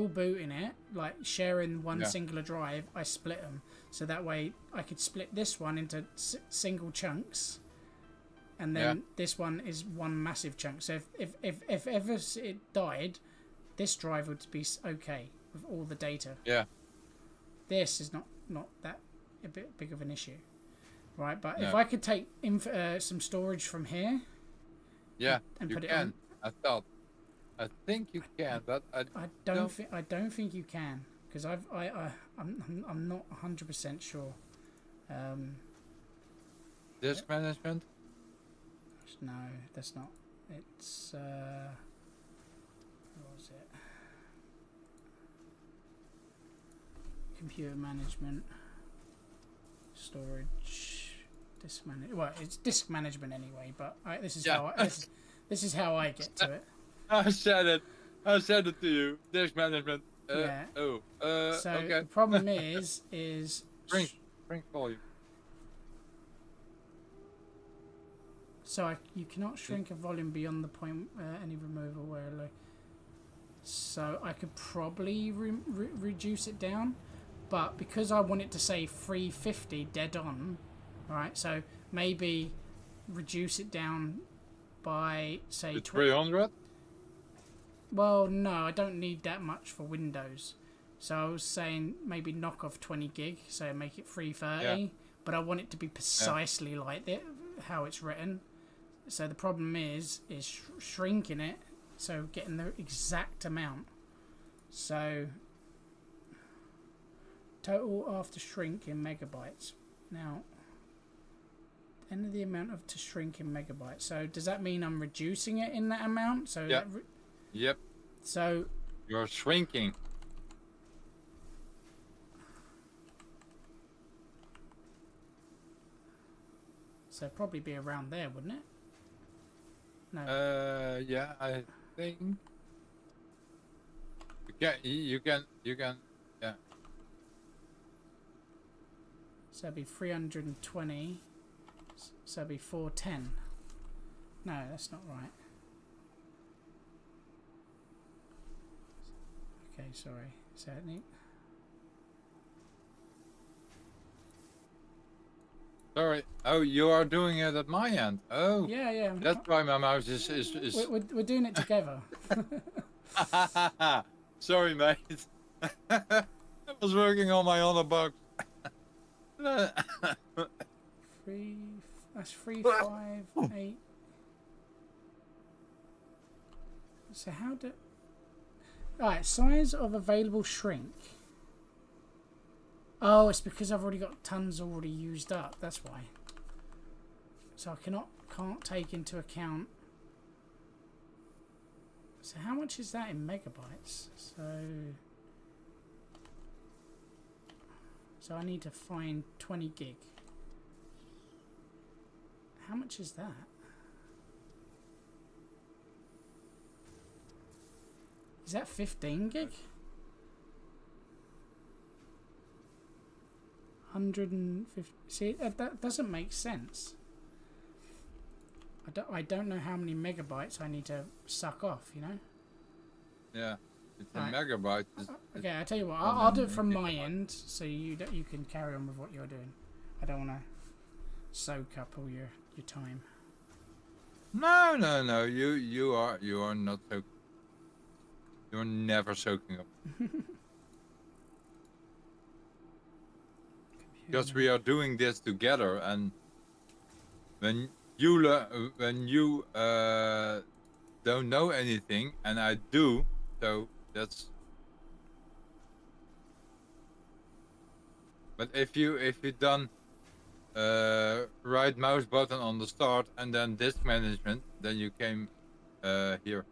booting it, like sharing one singular drive, I split them. So that way I could split this one into single chunks. And then this one is one massive chunk. So if ever it died, this drive would be okay with all the data. Yeah. This is not that a bit big of an issue. Right, but if I could take some storage from here. Yeah, and you put it can. I think you can, but I don't think you can, because I'm not 100% sure. Disk management? No, that's not. It's what was it? Computer management, storage, disk management. Well, it's disk management anyway. But this is how I get to it. I said it to you. Disk management. Yeah. Oh. So okay. the problem is Shrink volume. So you cannot shrink a volume beyond the point any removal where so I could probably reduce it down, but because I want it to say 350 dead on, right? So maybe reduce it down by say 300. Well, no, I don't need that much for Windows. So I was saying maybe knock off 20 gig, so make it 330. But I want it to be precisely like it, how it's written. So the problem is shrinking it, so getting the exact amount. So total after shrink in megabytes. Now, enter the amount of to shrink in megabytes. So does that mean I'm reducing it in that amount? So Yep. So you're shrinking. So it'd probably be around there, wouldn't it? No. Yeah, I think you can, yeah. So it'd be 320. So it'd be 410. No, that's not right. Okay, sorry. Is that neat? Sorry. Oh, you are doing it at my end. Oh. Yeah. That's why my mouse is. We're doing it together. Sorry, mate. I was working on my other box. That's 358. So how do? Alright, size of available shrink. Oh, it's because I've already got tons already used up. That's why. So I can't take into account. So how much is that in megabytes? So I need to find 20 gig. How much is that? Is that 15 gig? 150. See, that doesn't make sense. I don't know how many megabytes I need to suck off, you know? Yeah, it's a megabyte. Okay, I'll tell you what. I'll do it from my end, so you can carry on with what you're doing. I don't want to soak up all your time. No. You are not so. You're never soaking up. Because we are doing this together, and when you don't know anything, and I do, so that's. But if you done right mouse button on the start and then disk management, then you came here.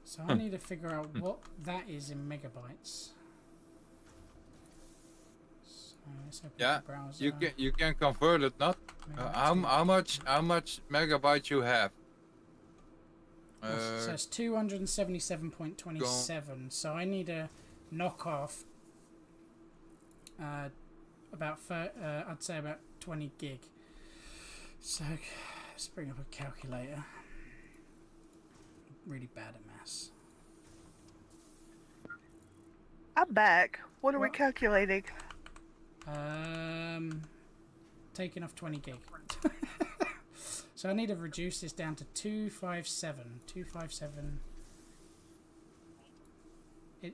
So I need to figure out what that is in megabytes. So let's open Yeah, the browser. you can convert it, not how much megabytes you have. So it's 277.27. So I need to knock off about I'd say about 20 gig. So let's bring up a calculator. Really bad at maths. I'm back. What are we What? calculating? Taking off 20 gig. So I need to reduce this down to 257. 257.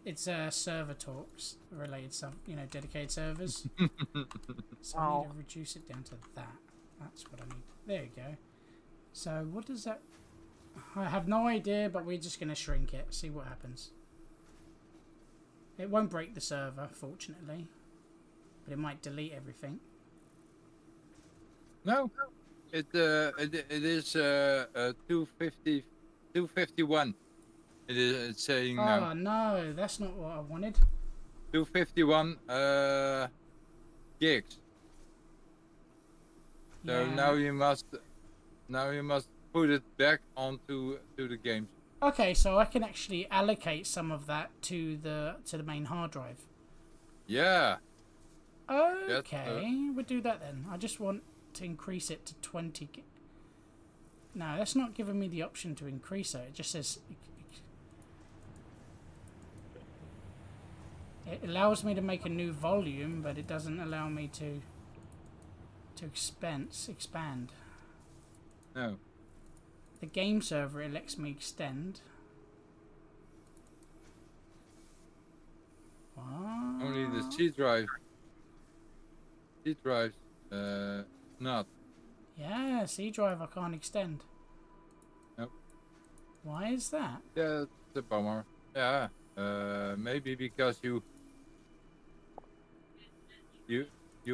It's server talks related stuff, dedicated servers. So I need to reduce it down to that. That's what I need. There you go. So what does that... I have no idea, but we're just going to shrink it, see what happens. It won't break the server, fortunately. But it might delete everything. No, it is 250, 251. It's saying now. Oh no, that's not what I wanted. 251 gigs. So Yeah. now you must put it back onto the games. Okay, so I can actually allocate some of that to the main hard drive. Yeah. Okay, we'll do that then. I just want to increase it to 20 gig. No, that's not giving me the option to increase it. It just says... It allows me to make a new volume, but it doesn't allow me to expand. No. The game server, it lets me extend. What? Only the C drive. C drives, not. Yeah, C drive I can't extend. Nope. Why is that? Yeah, it's a bummer. Yeah. Maybe because you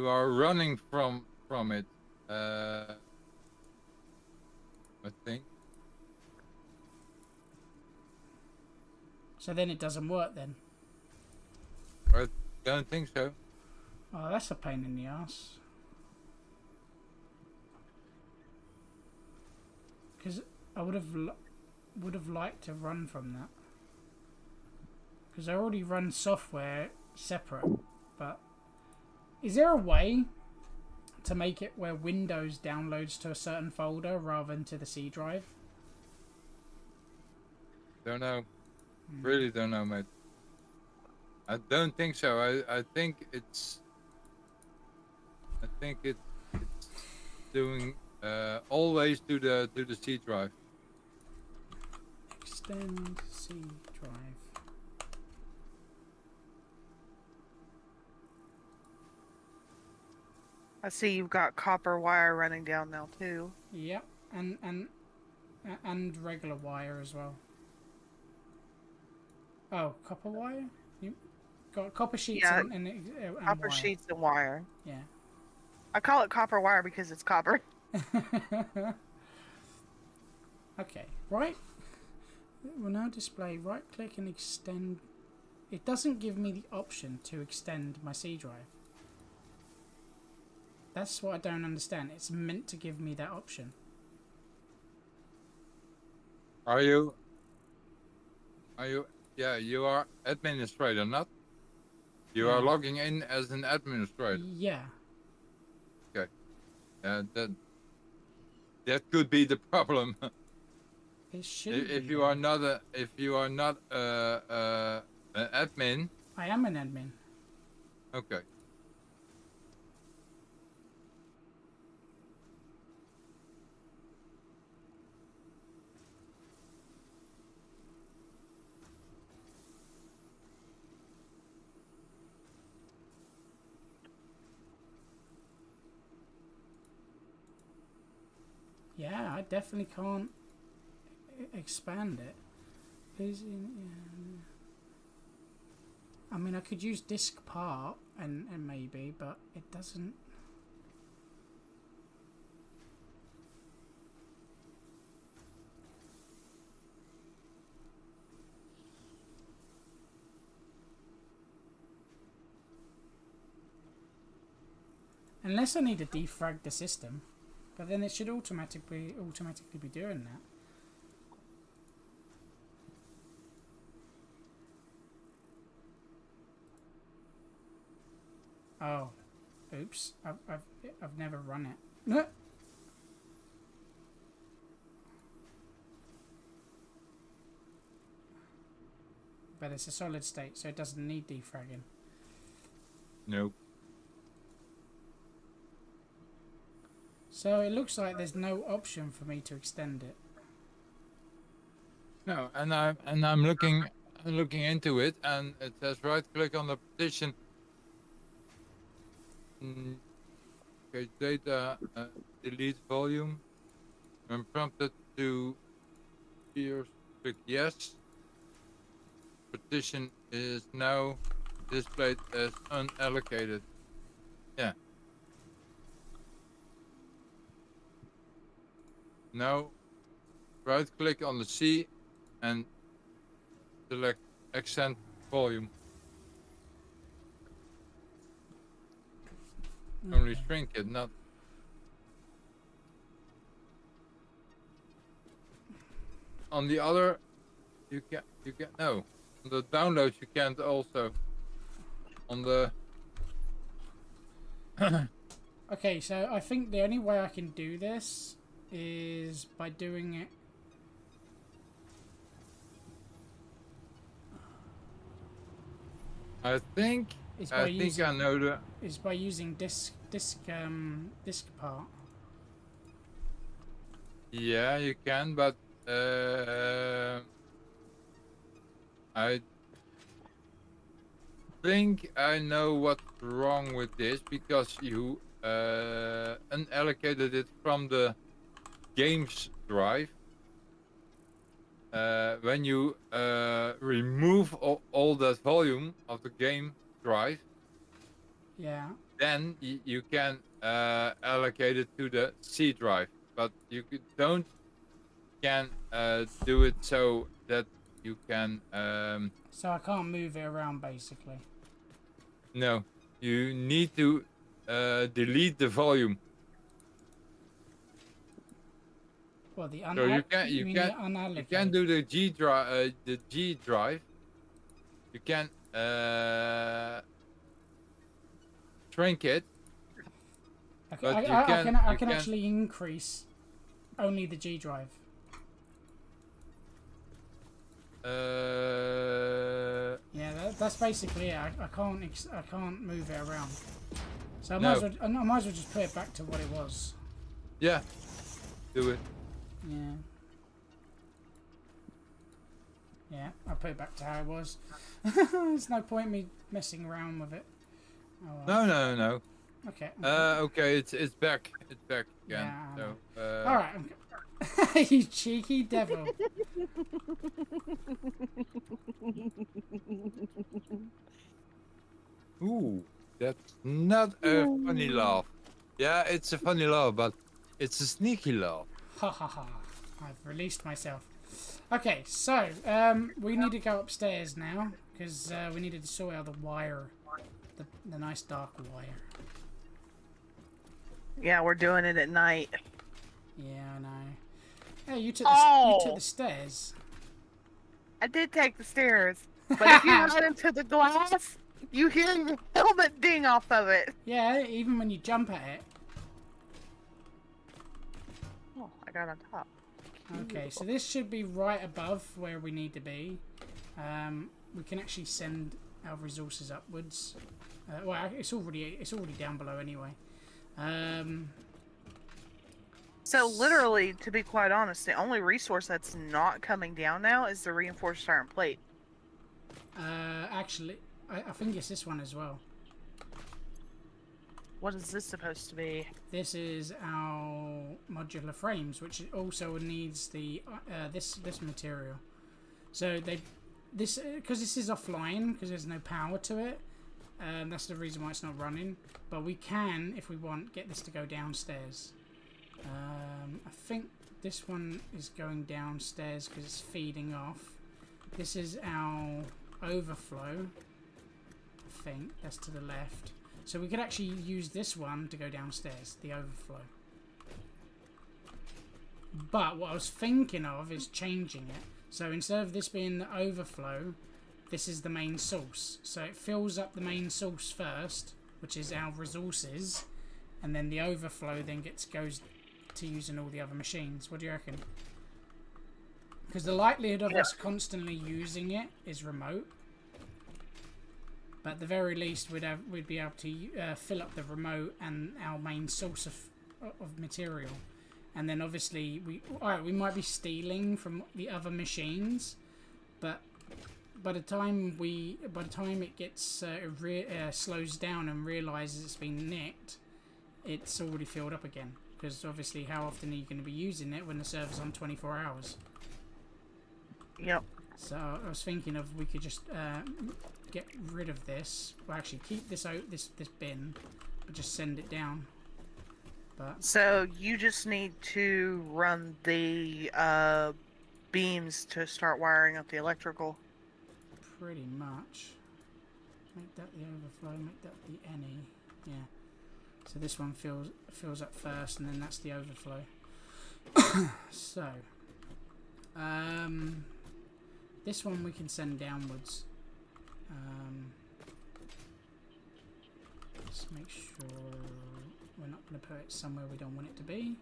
are running from it. I think. So then it doesn't work then. I don't think so. Oh, that's a pain in the ass. Because I would have liked to run from that. Because I already run software separate. But is there a way to make it where Windows downloads to a certain folder rather than to the C drive? Don't know. Really don't know, mate. I don't think so. I think it's doing always to the C drive. Extend C drive. I see you've got copper wire running down now too. Yep, and regular wire as well. Oh, copper wire? You got copper sheets Yeah, and Copper wire. sheets and wire. Yeah. I call it copper wire because it's copper. Okay, right. We'll now display right click and extend. It doesn't give me the option to extend my C drive. That's what I don't understand. It's meant to give me that option. Are you? Yeah, you are administrator, not? You are Yeah. logging in as an administrator. Yeah. Okay. That could be the problem. It should if be you there. are not an admin. I am an admin. Okay. I definitely can't expand it. Please, I mean, I could use disk part and maybe, but it doesn't. Unless I need to defrag the system, but then it should automatically be doing that. Oh, oops! I've never run it. But it's a solid state, so it doesn't need defragging. Nope. So it looks like there's no option for me to extend it. No, and I'm looking into it, and it says right click on the partition. Okay, data delete volume. When prompted to here, click yes. Partition is now displayed as unallocated. Yeah. Now, right click on the C and select extend volume. Only shrink it, not. On the other, you can no. On the downloads you can't also. On the. Okay, so I think the only way I can do this is by doing it. I think I know the. Is by using disk part. Yeah, you can, but I think I know what's wrong with this because you unallocated it from the games drive. When you remove all that volume of the game drive, Yeah. then you can allocate it to the C drive, but you don't do it so that you can. So I can't move it around, basically. No, you need to delete the volume. Well, the So you can do the G drive. The G drive. You can shrink it. I can actually increase only the G drive. Yeah, that's basically it. I can't move it around. So I might as well just put it back to what it was. Yeah, do it. Yeah. Yeah, I'll put it back to how it was. There's no point me messing around with it. Oh, well. No. Okay. Okay, it's back. It's back again. Yeah, so. All right. You cheeky devil. Ooh, that's not a funny laugh. Yeah, it's a funny laugh, but it's a sneaky laugh. Ha ha ha. I've released myself. Okay, so we need to go upstairs now because we needed to sort out the wire, the nice dark wire. Yeah, we're doing it at night. Yeah, I know. Hey, you took the stairs. I did take the stairs, but if you run into the glass, you hear your helmet ding off of it. Yeah, even when you jump at it. Oh, I got on top. Okay, so this should be right above where we need to be. We can actually send our resources upwards. Well, it's already down below anyway. So literally, to be quite honest, the only resource that's not coming down now is the reinforced iron plate. Actually, I think it's this one as well. What is this supposed to be? This is our modular frames, which also needs the this material. So because this is offline because there's no power to it. That's the reason why it's not running. But we can, if we want, get this to go downstairs. I think this one is going downstairs because it's feeding off. This is our overflow. I think that's to the left. So we could actually use this one to go downstairs, the overflow. But what I was thinking of is changing it. So instead of this being the overflow, this is the main source. So it fills up the main source first, which is our resources, and then the overflow then goes to using all the other machines. What do you reckon? Because the likelihood of us constantly using it is remote. But at the very least, we'd be able to fill up the remote and our main source of material. And then obviously we might be stealing from the other machines, but by the time it gets slows down and realizes it's been nicked, it's already filled up again. Because obviously, how often are you going to be using it when the server's on 24 hours? Yep. So I was thinking of we could just get rid of this. Well, actually keep this out, this bin, but just send it down. But So you just need to run the beams to start wiring up the electrical. pretty much. Make that the overflow. Make that the any. Yeah. So this one fills up first, and then that's the overflow. So, this one we can send downwards. Let's make sure we're not going to put it somewhere we don't want it to be.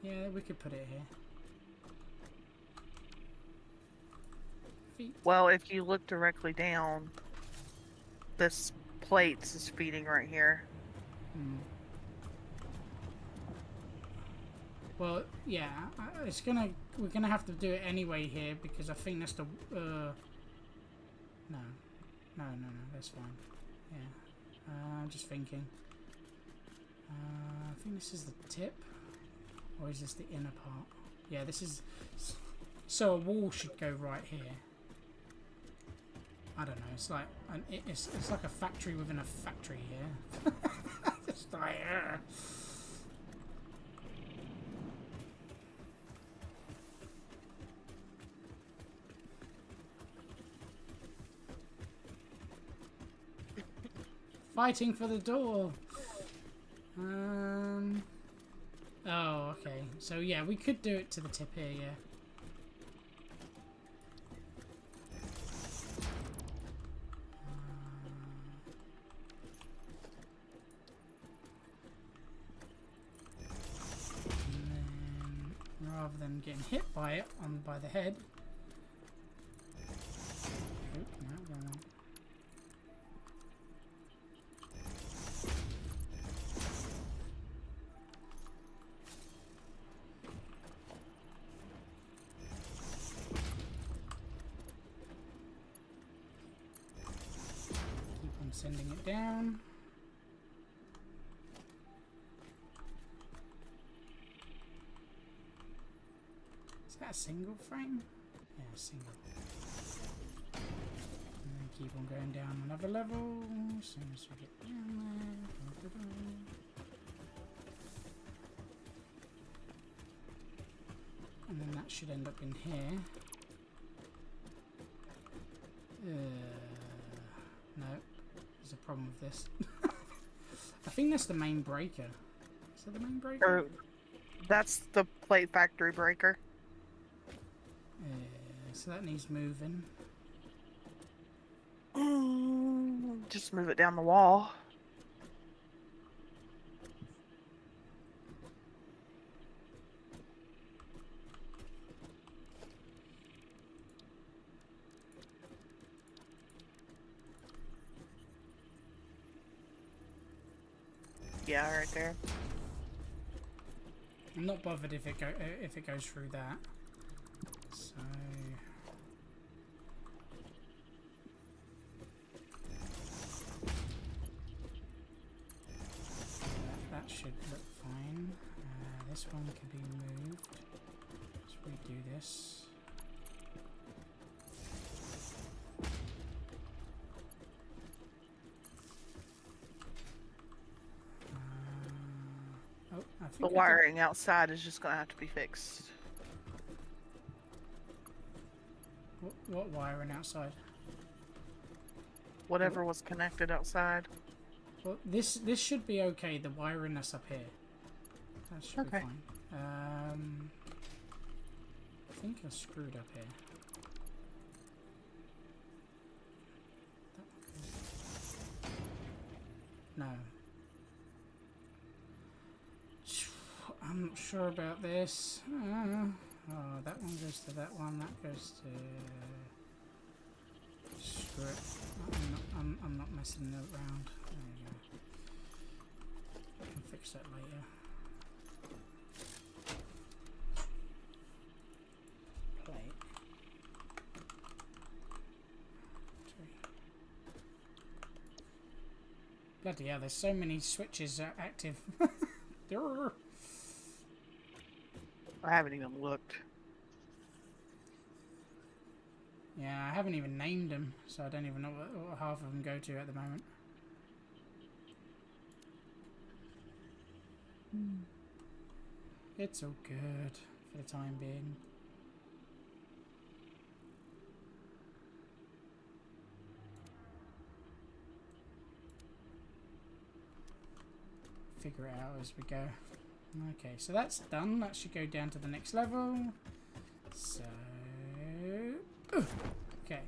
Yeah, we could put it here. Feet. Well, if you look directly down, this plates is feeding right here. Well, yeah, we're gonna have to do it anyway here because I think that's the no, that's fine. Yeah, I'm just thinking. I think this is the tip, or is this the inner part? Yeah, this is. So a wall should go right here. I don't know. It's like it's like a factory within a factory here. It's like. Fighting for the door. Oh, okay. So yeah, we could do it to the tip here, yeah. And then, rather than getting hit by it by the head. Oh, no, wrong one. Sending it down. Is that a single frame? Yeah, single. And then keep on going down another level as soon as we get down there. And then that should end up in here. No. There's a problem with this. I think that's the main breaker. Is that the main breaker? That's the plate factory breaker. So that needs moving. Just move it down the wall. Yeah, right there. I'm not bothered if it goes through that. So one can be moved. Let's redo this. Oh, I think The I did- wiring outside is just gonna have to be fixed. What wiring outside? Whatever was connected outside. Well, this should be okay. The wiring that's up here. That should be Okay. fine. I think I screwed up here. No. I'm not sure about this. Oh, that one goes to that one. That goes to. Screw it. I'm not messing it around. There you go. I can fix that later. Plate. Bloody hell, there's so many switches active. Durr. I haven't even looked. Yeah, I haven't even named them, so I don't even know what half of them go to at the moment. It's all good for the time being. Figure it out as we go. Okay, so that's done. That should go down to the next level. So, okay.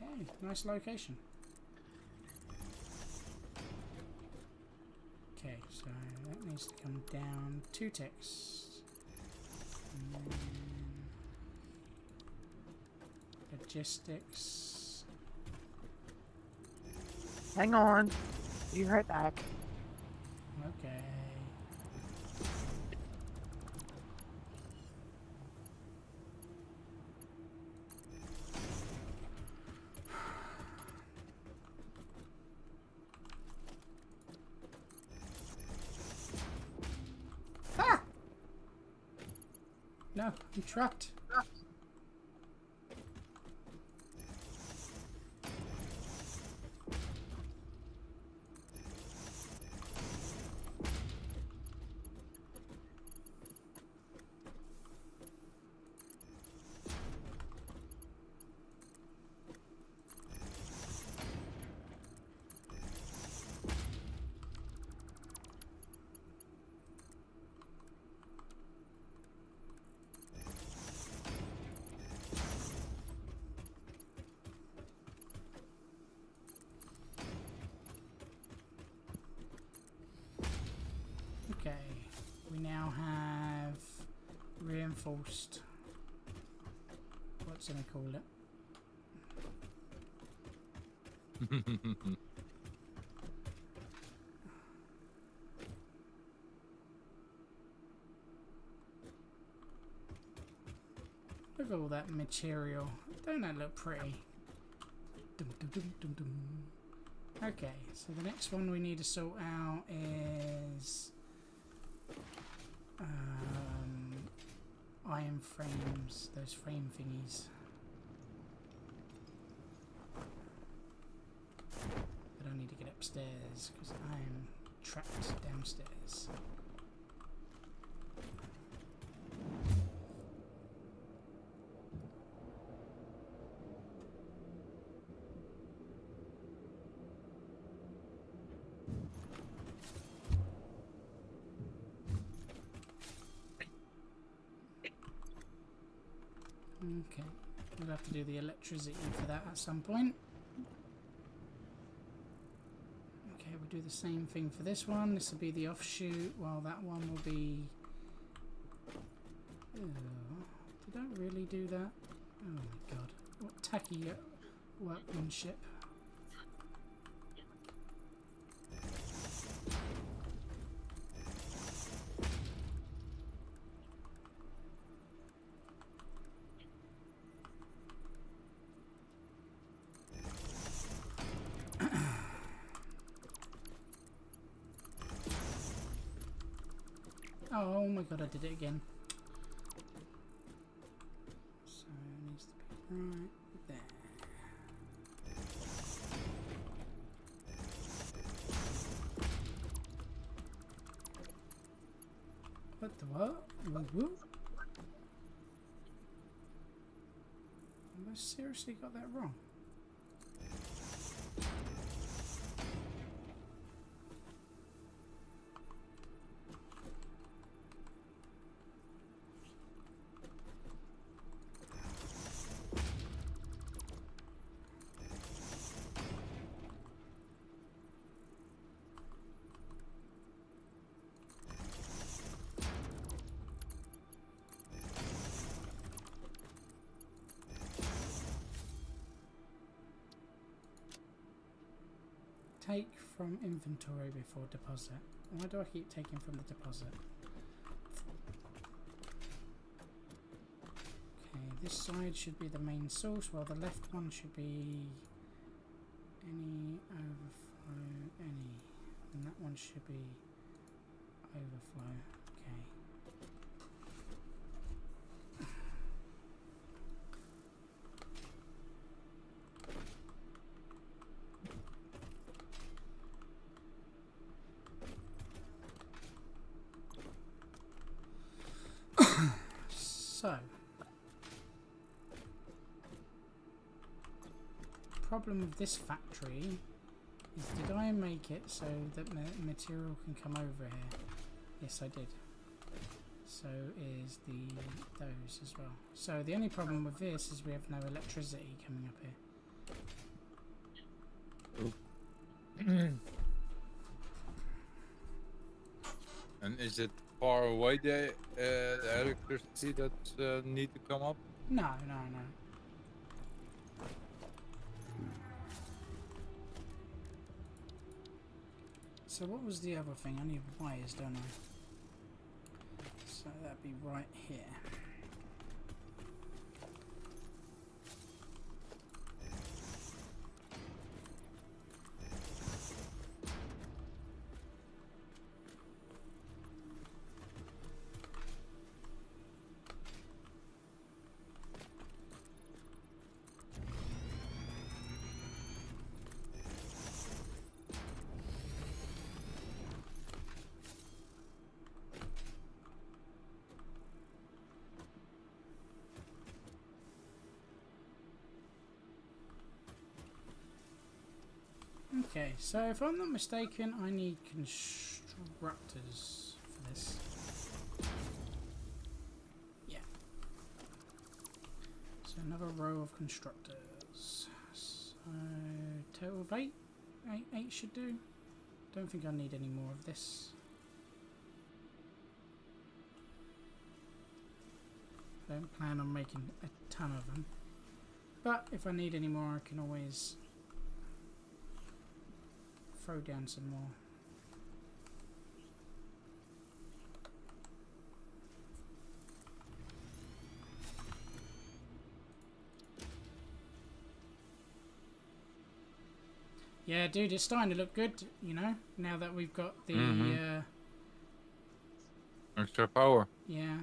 Hey, nice location. Okay, so that needs to come down 2 ticks. And then logistics. Hang on. Be right back. Okay. Ah! No, I'm trapped. Okay, we now have reinforced. What's gonna call it? Look at all that material. Don't that look pretty? Dum, dum, dum, dum, dum. Okay, so the next one we need to sort out is iron frames, those frame thingies. But I need to get upstairs because I'm trapped downstairs. Okay, we'll have to do the electricity for that at some point. Okay, we'll do the same thing for this one. This will be the offshoot, while that one will be... Ew, did I really do that? Oh my god, what tacky workmanship. Oh my god, I did it again. So it needs to be right there. What the what? Woo-woo? Have I seriously got that wrong? Take from inventory before deposit. Why do I keep taking from the deposit? Okay, this side should be the main source, while the left one should be any overflow, any. And that one should be overflow. Okay. So, problem with this factory is, did I make it so that material can come over here? Yes, I did. So is those as well. So the only problem with this is we have no electricity coming up here. And is it far away, the electricity that need to come up? No, no, no. So what was the other thing? I need wires, don't I? So that'd be right here. Okay, so if I'm not mistaken, I need constructors for this. Yeah. So another row of constructors. So total of 8? 8 should do. Don't think I need any more of this. Don't plan on making a ton of them. But if I need any more, I can always throw down some more. Yeah, dude, it's starting to look good, you know, now that we've got the extra power. yeah.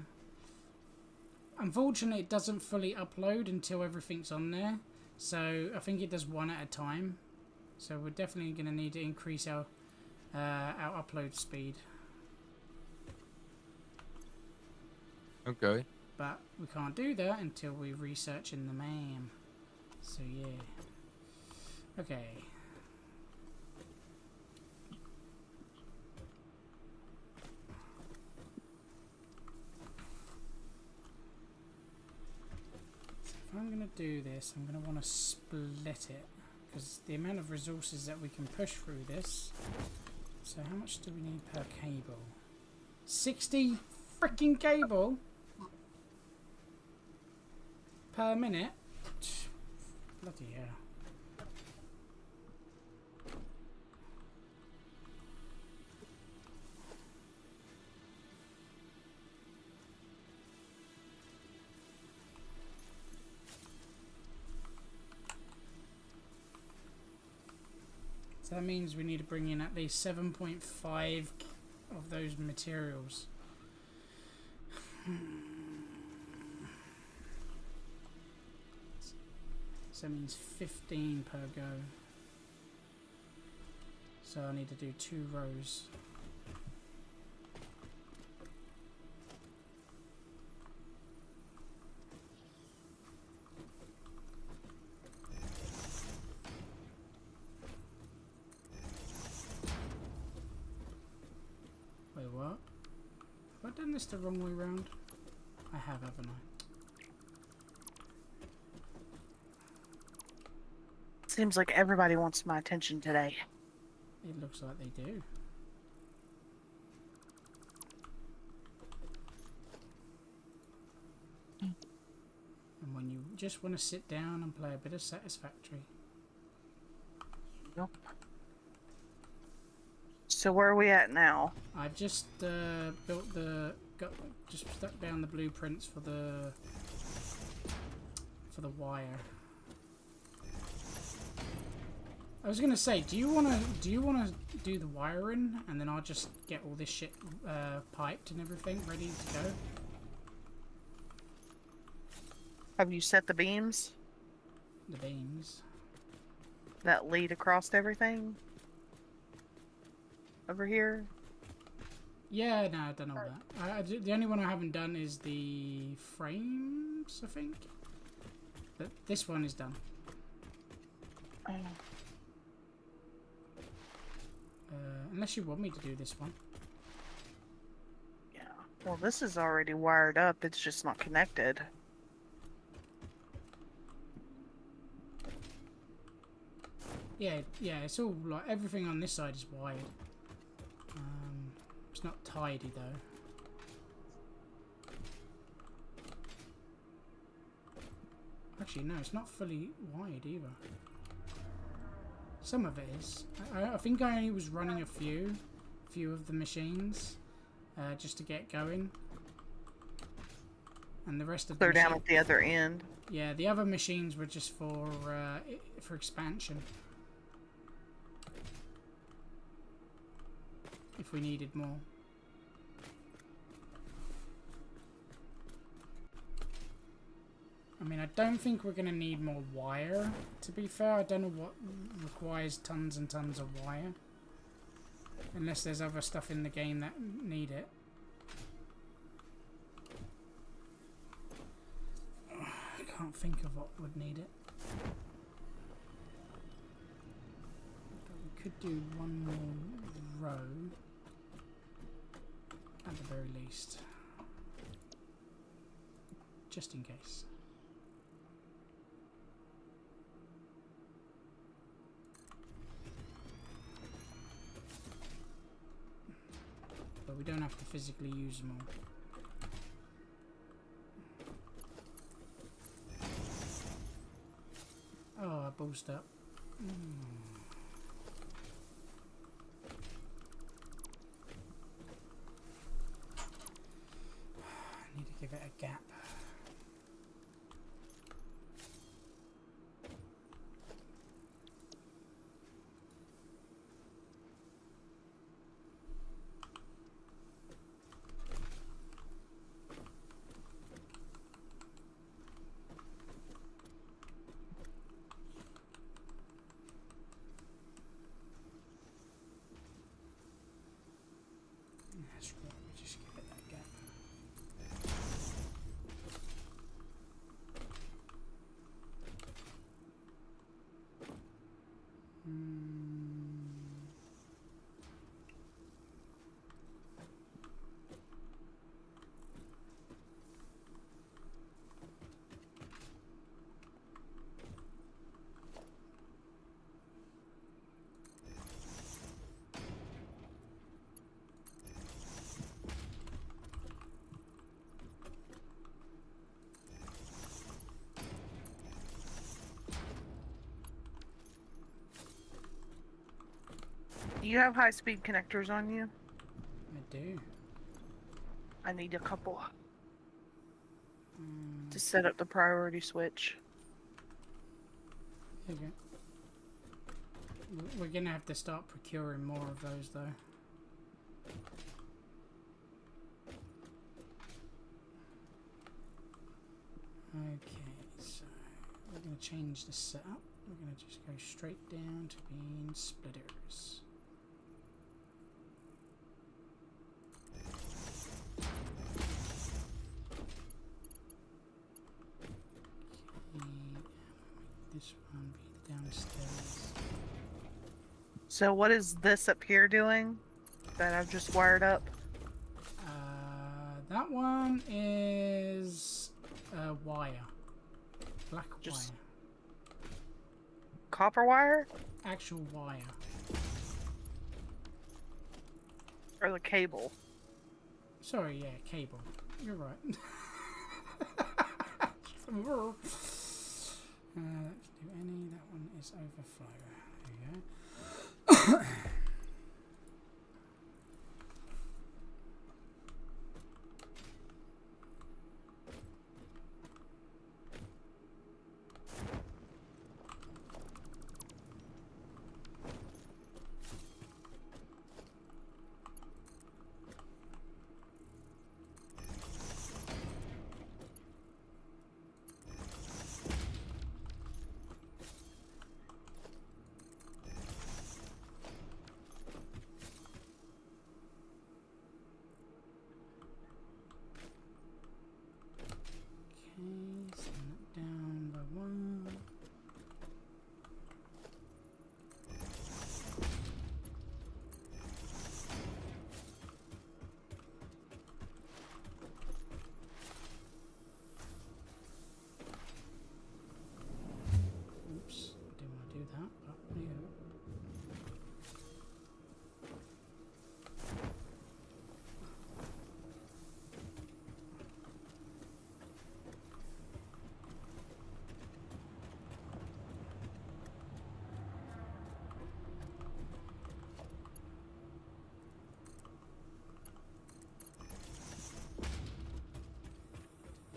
Unfortunately, it doesn't fully upload until everything's on there, so I think it does one at a time. So we're definitely going to need to increase our upload speed. Okay. But we can't do that until we research in the MAM. So yeah. Okay. So if I'm going to do this, I'm going to want to split it. Because the amount of resources that we can push through this. So how much do we need per cable? 60 freaking cable per minute. Bloody hell. So that means we need to bring in at least 7.5 of those materials. So it means 15 per go. So I need to do 2 rows. Wait, what? Have I done this the wrong way round? I have, haven't I? Seems like everybody wants my attention today. It looks like they do. And when you just want to sit down and play a bit of Satisfactory. Nope. So where are we at now? I've just just stuck down the blueprints for the wire. I was gonna say, do you wanna do the wiring and then I'll just get all this shit piped and everything ready to go? Have you set the beams The beams. that lead across everything? Over here? Yeah, no, I've done all that. The only one I haven't done is the frames, I think. But this one is done. Oh. Unless you want me to do this one. Yeah. Well, this is already wired up. It's just not connected. Yeah, it's all like everything on this side is wired. It's not tidy though. Actually, no, it's not fully wired either. Some of it is. I think I only was running a few of the machines just to get going, and the rest of Clear the down at the other end. yeah, the other machines were just for expansion. If we needed more. I mean, I don't think we're going to need more wire, to be fair. I don't know what requires tons and tons of wire. Unless there's other stuff in the game that need it. I can't think of what would need it. But we could do one more row. At the very least. Just in case. But we don't have to physically use them all. Oh, I boosted up. I need to give it a gap. That's right, we just give it that gap. Do you have high-speed connectors on you? I do. I need a couple to set up the priority switch. Okay. We're gonna have to start procuring more of those though. going to change the setup. We're going to just go straight down to being splitters. This one be downstairs. So what is this up here doing that I've just wired up? That one is wire. Black Just- wire. Copper wire Actual wire. or the cable? Sorry, yeah, cable. You're right. Let's do any. That one is overflow. There you go. Okay, send it down by one. Oops, didn't want to do that, but there you go.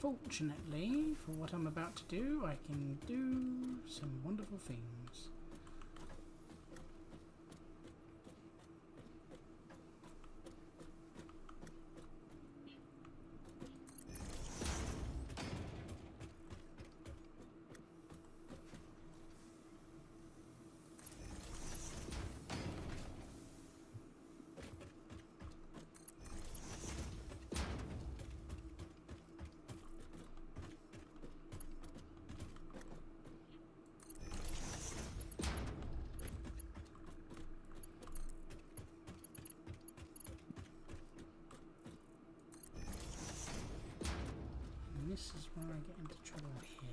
Fortunately, for what I'm about to do, I can do some wonderful things. And this is where I get into trouble here.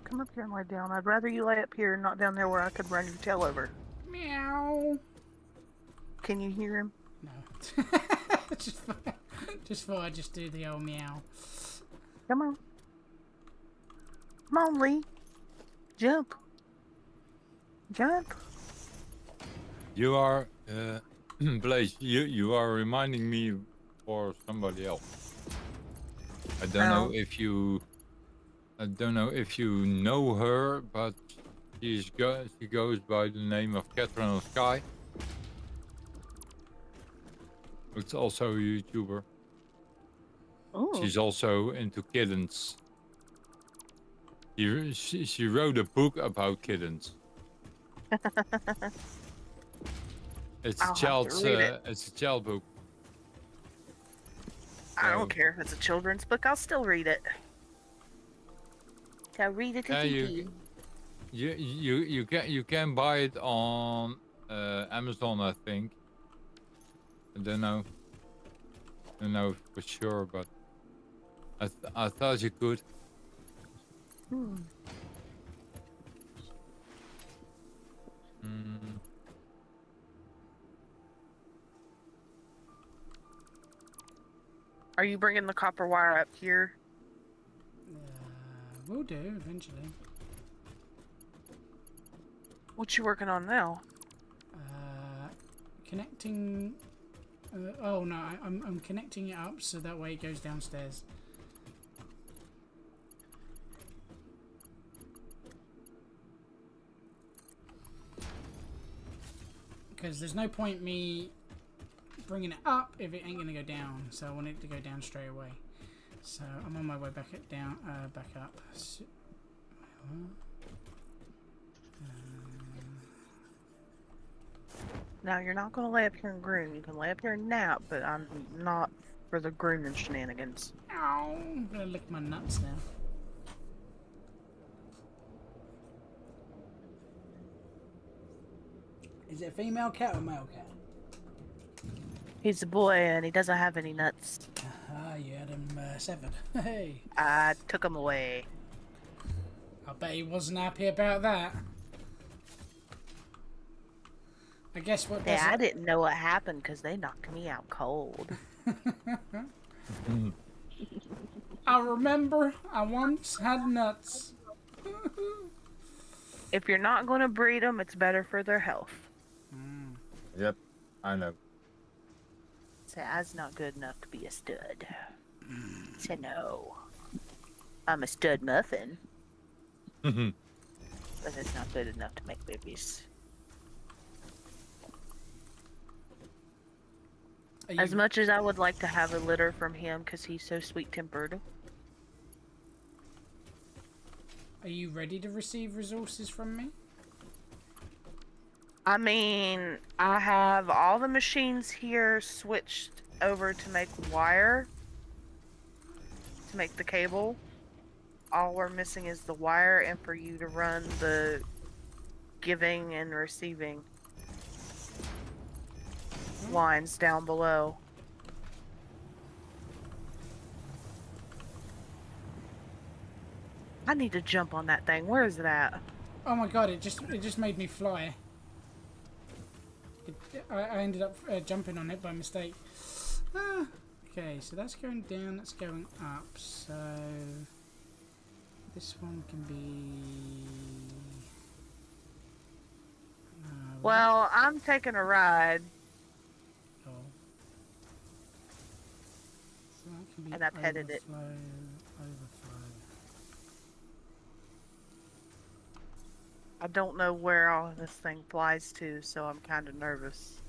Come up here and lay down. I'd rather you lay up here, not down there where I could run your tail over. Meow. Can you hear him? No. just thought I'd just do the old meow. Come on. Come on, Lee. Jump. Jump. You are, Blaze, you are reminding me for somebody else. I don't know if you know her, but she goes by the name of Catherine of Sky. It's also a YouTuber. Ooh. She's also into kittens. She wrote a book about kittens. It's I'll have to read it. it's a child book. I So- don't care if it's a children's book. I'll still read it. I'll read it to Yeah, Kiki. you can buy it on Amazon, I think. I don't know for sure, but I thought you could. Hmm. Mm, Are you bringing the copper wire up here? Will do eventually. What you working on now? connecting. Oh no, I'm connecting it up so that way it goes downstairs. Because there's no point me bringing it up if it ain't gonna go down. So I want it to go down straight away. So I'm on my way back back up. So, Now, you're not going to lay up here and groom. You can lay up here and nap, but I'm not for the grooming shenanigans. ow, I'm gonna lick my nuts now. Is it a female cat or male cat? He's a boy and he doesn't have any nuts. Ah, you had him severed. Hey, I took him away. I bet he wasn't happy about that. I guess what does Yeah, I it... didn't know what happened because they knocked me out cold. I remember I once had nuts. If you're not going to breed them, it's better for their health. Yep, I know. So I's not good enough to be a stud. So no. I'm a stud muffin, but it's not good enough to make babies. As much as I would like to have a litter from him because he's so sweet-tempered. Are you ready to receive resources from me? I mean, I have all the machines here switched over to make wire. To make the cable. All we're missing is the wire and for you to run the giving and receiving lines down below. I need to jump on that thing. Where is it at? Oh my god! It just made me fly. I ended up jumping on it by mistake. Ah, okay, so that's going down. That's going up. So this one can be. Well, I'm taking a ride. Oh. So that can be And I've headed it. Overflow. I don't know where all of this thing flies to, so I'm kind of nervous.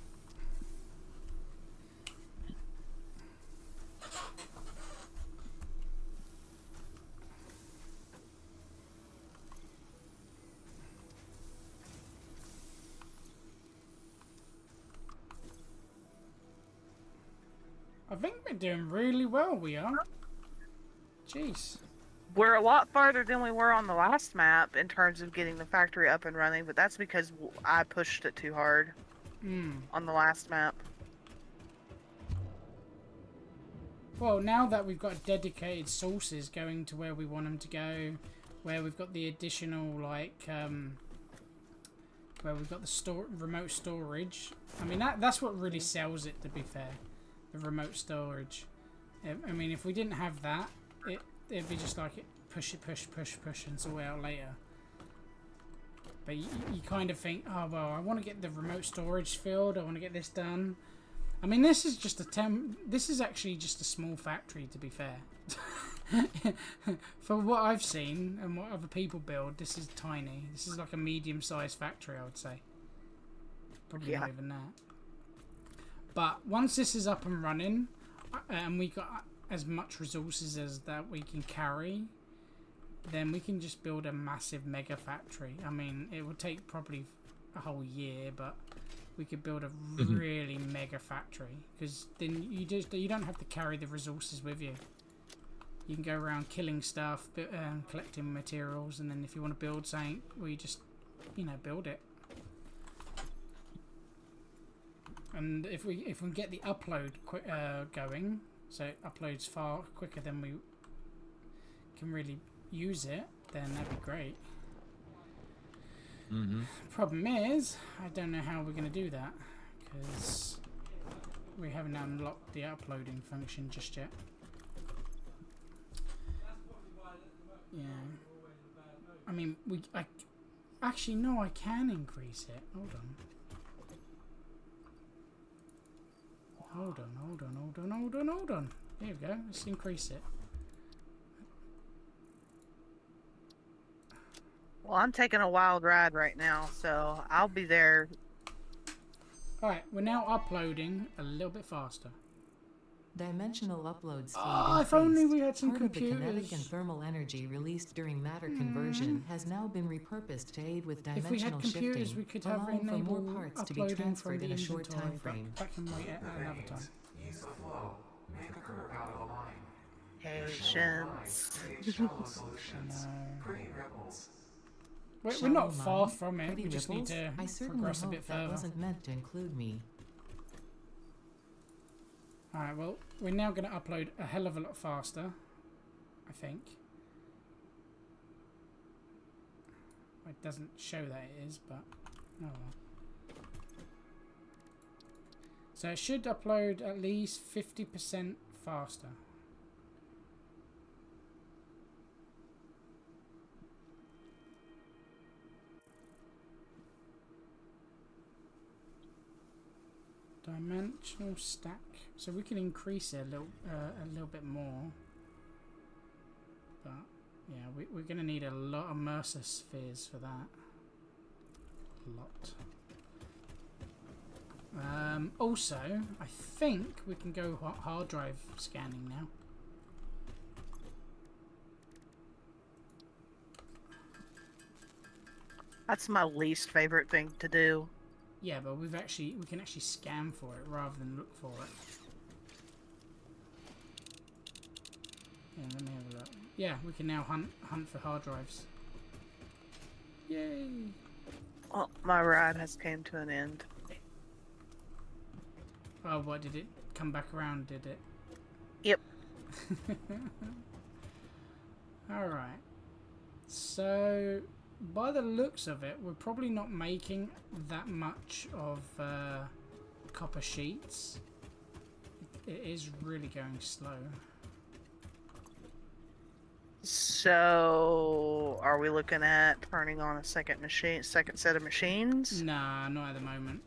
I think we're doing really well. We are. Jeez. We're a lot farther than we were on the last map in terms of getting the factory up and running, but that's because I pushed it too hard on the last map. Well, now that we've got dedicated sources going to where we want them to go, where we've got the additional, like, where we've got the remote storage. I mean, that's what really sells it, to be fair. The remote storage. I mean, if we didn't have that, it'd be just like push and sort it out later. But you kind of think, oh well, I want to get the remote storage filled. I want to get this done. I mean, this is just this is actually just a small factory, to be fair. For what I've seen and what other people build, this is tiny. This is like a medium-sized factory, I would say. Probably not even that. But once this is up and running, and we got as much resources as that we can carry, then we can just build a massive mega factory. I mean, it would take probably a whole year, but we could build a really mega factory, because then you don't have to carry the resources with you. You can go around killing stuff, collecting materials, and then if you want to build something, well, you just, build it. And if we can get the upload going, so it uploads far quicker than we can really use it, then that'd be great. Problem is, I don't know how we're going to do that, because we haven't unlocked the uploading function just yet. Yeah. I mean, actually, no, I can increase it. Hold on. hold on, hold on, hold on, hold on, hold on. There we go. Let's increase it. Well, I'm taking a wild ride right now, so I'll be there. Alright, we're now uploading a little bit faster. Dimensional upload speed Oh, if increased. only we had some Part of the kinetic and computers. thermal energy released during matter conversion has now been repurposed to aid with If we had dimensional computers, shifting, we could have allowing for more enabled parts to be uploading from transferred the in a short inventory, time frame. but that can wait at another time. Use the flow. Make a curve out of a line. Patience. Shallow solutions. No. Pretty ripples. We're not Shallow far line, from it. pretty We just need ripples? to I certainly progress a hope bit that further. wasn't meant to include me. Alright, well, we're now going to upload a hell of a lot faster, I think. It doesn't show that it is, but oh well. So it should upload at least 50% faster. Dimensional stack. So we can increase it a little bit more. But yeah, we're going to need a lot of Mercer spheres for that. A lot. Also, I think we can go hard drive scanning now. That's my least favorite thing to do. Yeah, but we can actually scan for it rather than look for it. Yeah, let me have a look. Yeah, we can now hunt for hard drives. Yay! Well, my ride has came to an end. Oh, what, did it come back around, did it? Yep. Alright. So, by the looks of it, we're probably not making that much of copper sheets. It is really going slow. So, are we looking at turning on a second set of machines? Nah, not at the moment.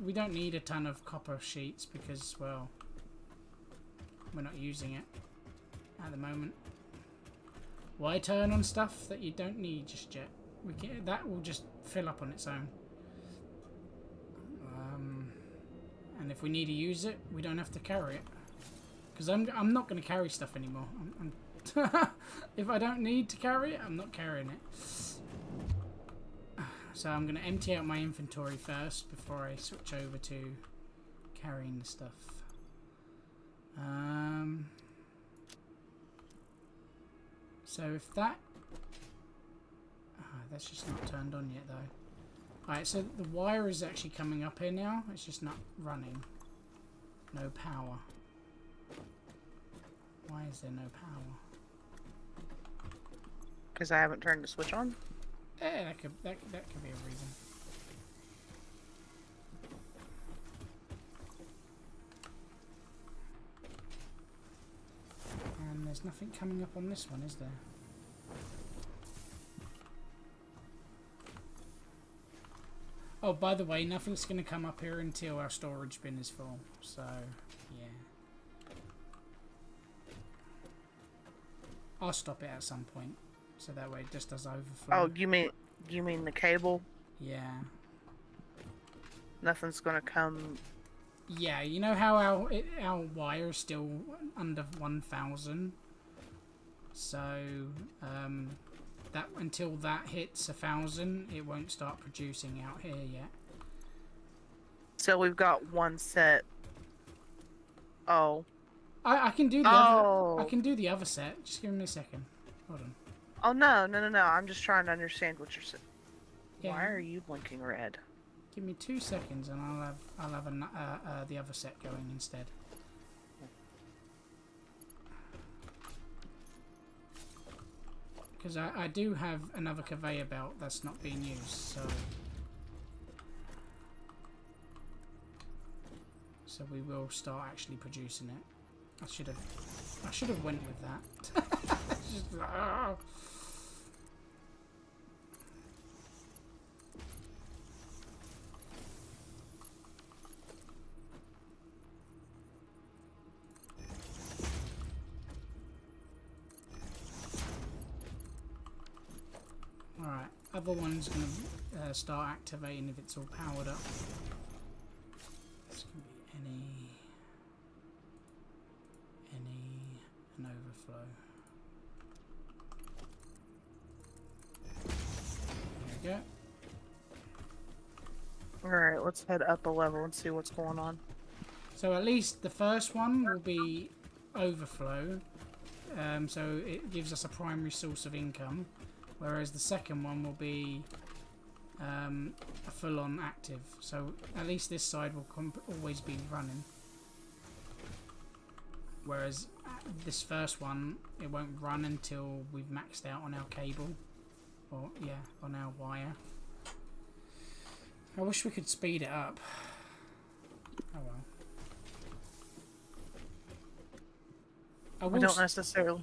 We don't need a ton of copper sheets because, well, we're not using it at the moment. Why turn on stuff that you don't need just yet? That will just fill up on its own. And if we need to use it, we don't have to carry it. Because I'm not going to carry stuff anymore. If I don't need to carry it, I'm not carrying it. So I'm going to empty out my inventory first before I switch over to carrying the stuff. So if that... that's just not turned on yet though. Alright, so the wire is actually coming up here now. It's just not running. No power. Why is there no power? Because I haven't turned the switch on. Eh, that could be a reason. And there's nothing coming up on this one, is there? Oh, by the way, nothing's going to come up here until our storage bin is full. So, yeah. I'll stop it at some point, so that way it just does overflow. Oh, you mean the cable? Yeah. Nothing's gonna come. Yeah, you know how our wire is still under 1,000? So, that until that hits 1,000, it won't start producing out here yet. So we've got one set. Oh. I can do the Oh. other. I can do the other set. Just give me a second. Hold on. Oh no. I'm just trying to understand what you're saying. Yeah. Why are you blinking red? Give me 2 seconds, and I'll have the other set going instead. Because I do have another conveyor belt that's not being used, so we will start actually producing it. I should have went with that. Just, other one's going to start activating if it's all powered up. This can be an overflow. There we go. Alright, let's head up a level and see what's going on. So at least the first one will be overflow, so it gives us a primary source of income, whereas the second one will be a full-on active. So at least this side will always be running, whereas this first one, it won't run until we've maxed out on our cable, or yeah, on our wire. I wish we could speed it up. Oh well. We don't necessarily.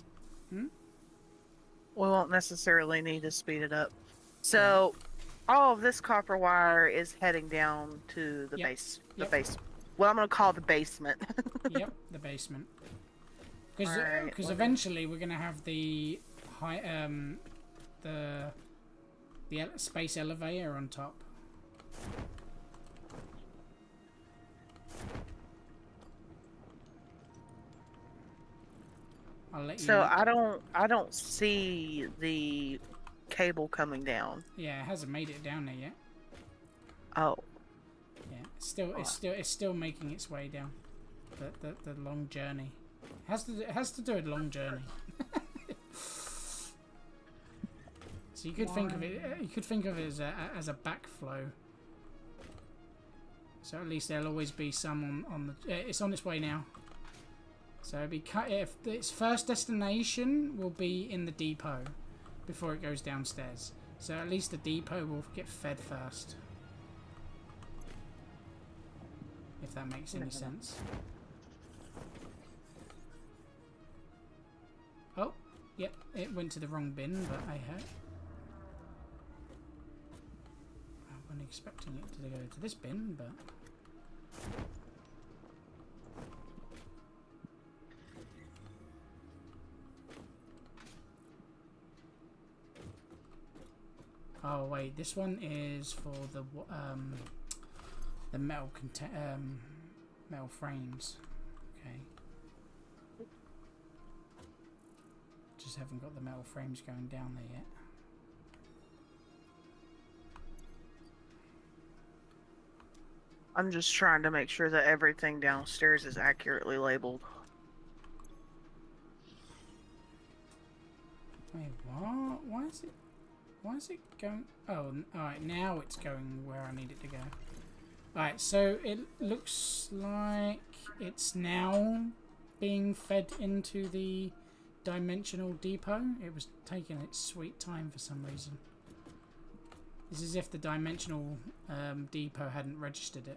Hmm? We won't necessarily need to speed it up. So, all of this copper wire is heading down to the base. The base. Well, I'm gonna call the basement. Yep, the basement. Because Alright, eventually we're gonna have the high the space elevator on top. I'll let you So know. I don't see the cable coming down. Yeah, it hasn't made it down there yet. Oh, Yeah, it's still making its way down. The long journey. It has to do with long journey. So you could think of it. You could think of it as a backflow. So at least there'll always be some on the. It's on its way now. So it'll be if its first destination will be in the depot before it goes downstairs. So at least the depot will get fed first. If that makes any sense. Oh, yep, it went to the wrong bin, but I heard. I wasn't expecting it to go to this bin, but. Oh wait, this one is for the metal metal frames. Okay. Just haven't got the metal frames going down there yet. I'm just trying to make sure that everything downstairs is accurately labeled. Wait, what? Why is it going? Oh, alright, now it's going where I need it to go. Alright, so it looks like it's now being fed into the dimensional depot. It was taking its sweet time for some reason. It's as if the dimensional depot hadn't registered it.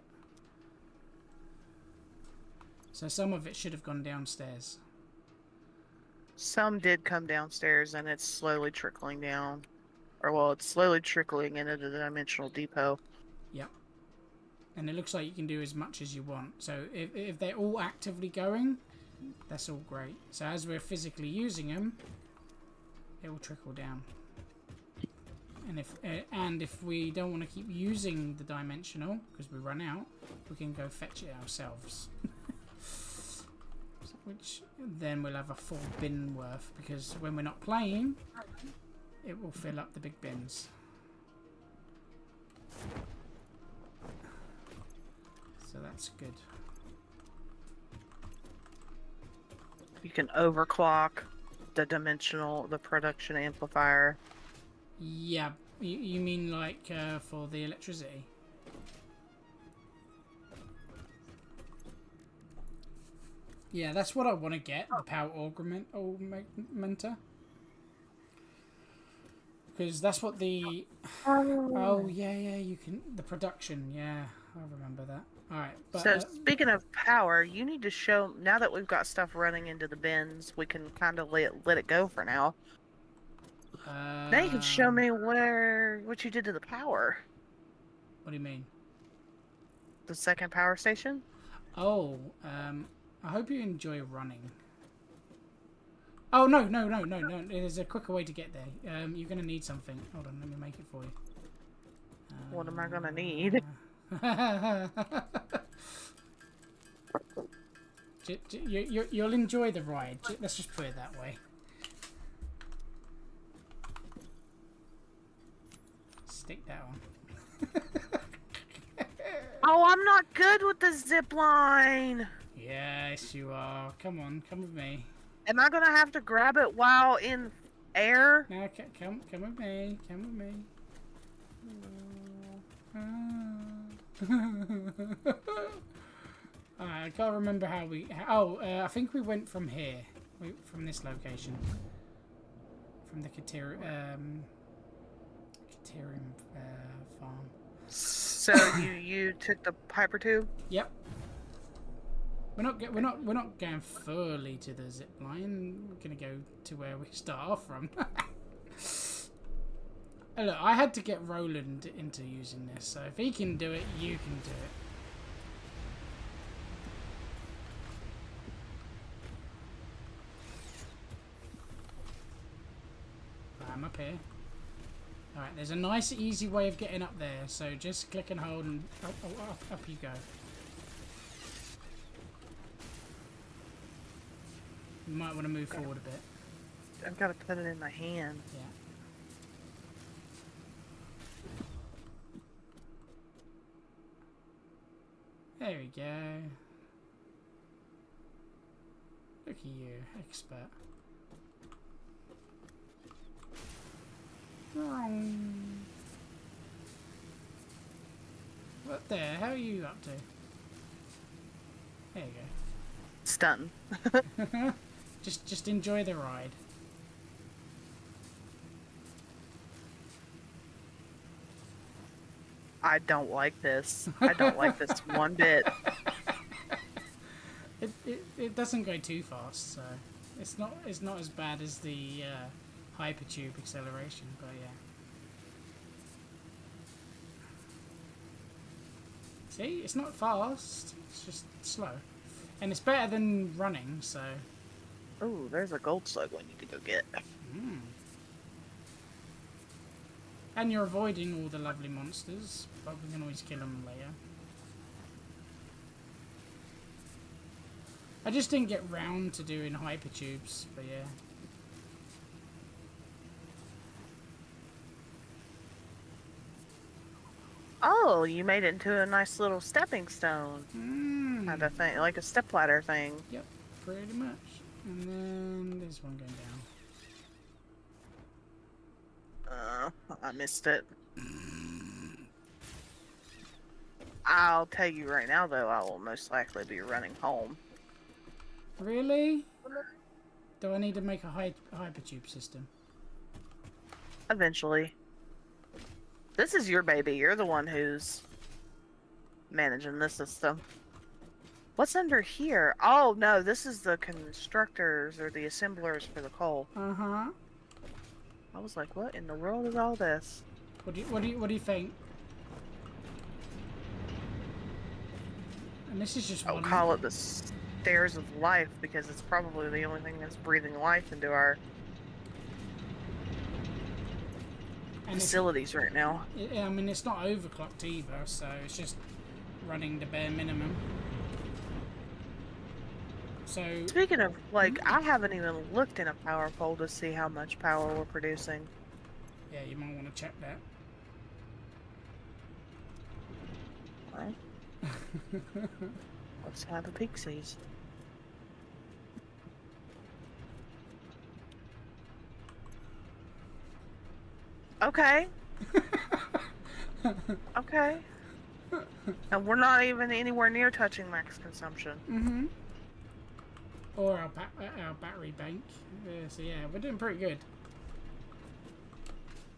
So some of it should have gone downstairs. Some did come downstairs and it's slowly trickling down. Or, well, it's slowly trickling into the dimensional depot. Yep. And it looks like you can do as much as you want. So if they're all actively going, that's all great. So as we're physically using them, it will trickle down. And if we don't want to keep using the dimensional because we run out, we can go fetch it ourselves. Which then we'll have a full bin worth, because when we're not playing, it will fill up the big bins. So that's good. You can overclock the production amplifier. Yeah, you mean like for the electricity? Yeah, that's what I want to get, the power augmenter. Because that's what the... Oh, yeah, you can... The production, yeah, I remember that. Alright, but... So, speaking of power, you need to show... Now that we've got stuff running into the bins, we can kind of let it go for now. Now you can show me what you did to the power. What do you mean? The second power station? Oh, I hope you enjoy running. Oh, no, no, no, no, no. There's a quicker way to get there. You're going to need something. Hold on, let me make it for you. What am I gonna need? You'll enjoy the ride. Let's just put it that way. Stick that on. Oh, I'm not good with the zip line. Yes, you are. Come on, come with me. Am I gonna have to grab it while in air? No, come with me. Come with me. I can't remember how we. I think we went from here, from this location, from the Katerium farm. So you took the hyper tube? Yep. We're not going fully to the zip line. We're gonna go to where we start off from. Look, I had to get Roland into using this, so if he can do it, you can do it. I'm up here. Alright, there's a nice easy way of getting up there, so just click and hold and up you go. You might want to move forward a bit. I've got to put it in my hand. Yeah. There we go. Look at you, expert. What the hell are you up to? There you Stunting. go. Just enjoy the ride. I don't like this. I don't like this one bit. It doesn't go too fast, so it's not as bad as the hypertube acceleration, but yeah. See, it's not fast. It's just slow, and it's better than running. So. Oh, there's a gold slug we need to go get. Mm. And you're avoiding all the lovely monsters, but we can always kill them later. I just didn't get round to doing hypertubes, but yeah. Oh, you made it into a nice little stepping stone. Kind Mm. of thing, like a stepladder thing. Yep, pretty much. And then there's one going down. I missed it. I'll tell you right now, though, I will most likely be running home. Really? Do I need to make a hypertube system? Eventually. This is your baby. You're the one who's managing this system. What's under here? Oh, no, this is the constructors or the assemblers for the coal. Uh-huh. I was like, what in the world is all this? What do you think? And this is just I'll one. call it the stairs of life because it's probably the only thing that's breathing life into our And facilities right now. I mean, it's not overclocked either, so it's just running the bare minimum. So, Speaking of, like, I haven't even looked in a power pole to see how much power we're producing. yeah, you might want to check that. Right? Let's have a pixies. Okay. Okay. And we're not even anywhere near touching max consumption. Mm-hmm. Or our battery bank. So yeah, we're doing pretty good.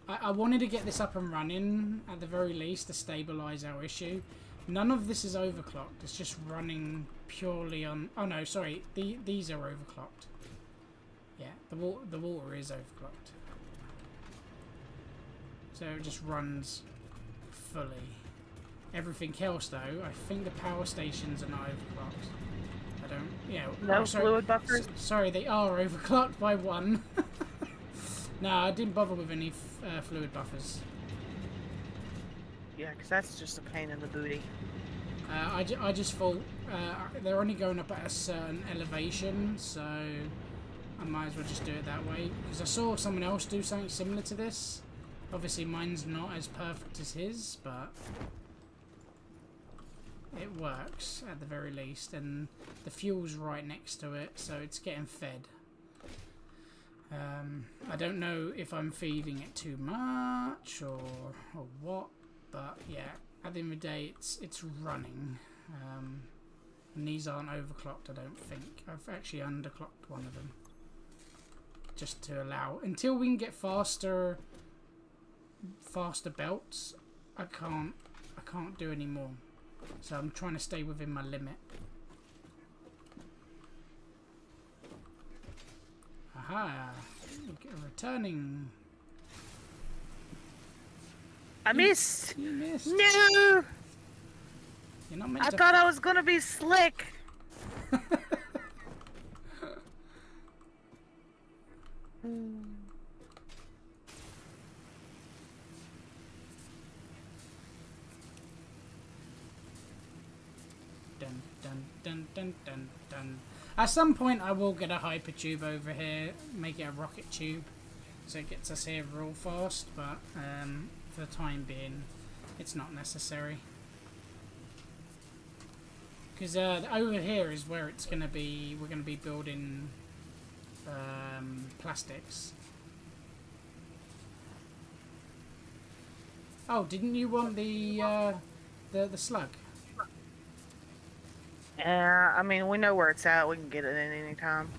I wanted to get this up and running at the very least to stabilize our issue. None of this is overclocked. It's just running purely on. Oh no, sorry. These are overclocked. Yeah, the water is overclocked. So it just runs fully. Everything else though, I think the power stations are not overclocked. I don't. Yeah. No oh, sorry. fluid buffers? Sorry, they are overclocked by 1. No, I didn't bother with any fluid buffers. Yeah, because that's just a pain in the booty. I just thought they're only going up at a certain elevation, so I might as well just do it that way. Because I saw someone else do something similar to this. Obviously, mine's not as perfect as his, but it works at the very least, and the fuel's right next to it, so it's getting fed. I don't know if I'm feeding it too much or what, but yeah, at the end of the day, it's running. And these aren't overclocked, I don't think. I've actually underclocked one of them, just to allow until we can get faster belts. I can't do any more, so I'm trying to stay within my limit. Aha! Returning. I missed! You missed. No! You're not meant I to. thought I was gonna be slick! Dun, dun, dun, dun, dun, dun. At some point, I will get a hyper tube over here, make it a rocket tube, so it gets us here real fast. But for the time being, it's not necessary. Because over here is where it's gonna be. We're gonna be building plastics. Oh, didn't you want the slug? Yeah, I mean, we know where it's at. We can get it in any time.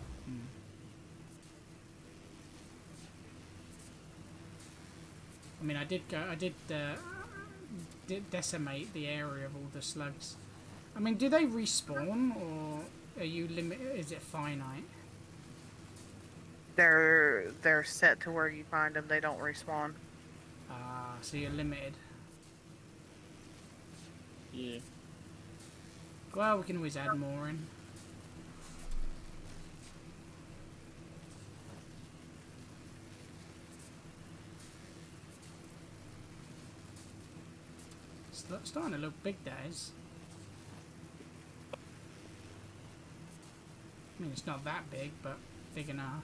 I mean, I did decimate the area of all the slugs. I mean, do they respawn, or are you is it finite? They're set to where you find them. They don't respawn. Ah, so you're limited. Yeah. Well, we can always add more in. It's starting to look big, days. I mean, it's not that big, but big enough.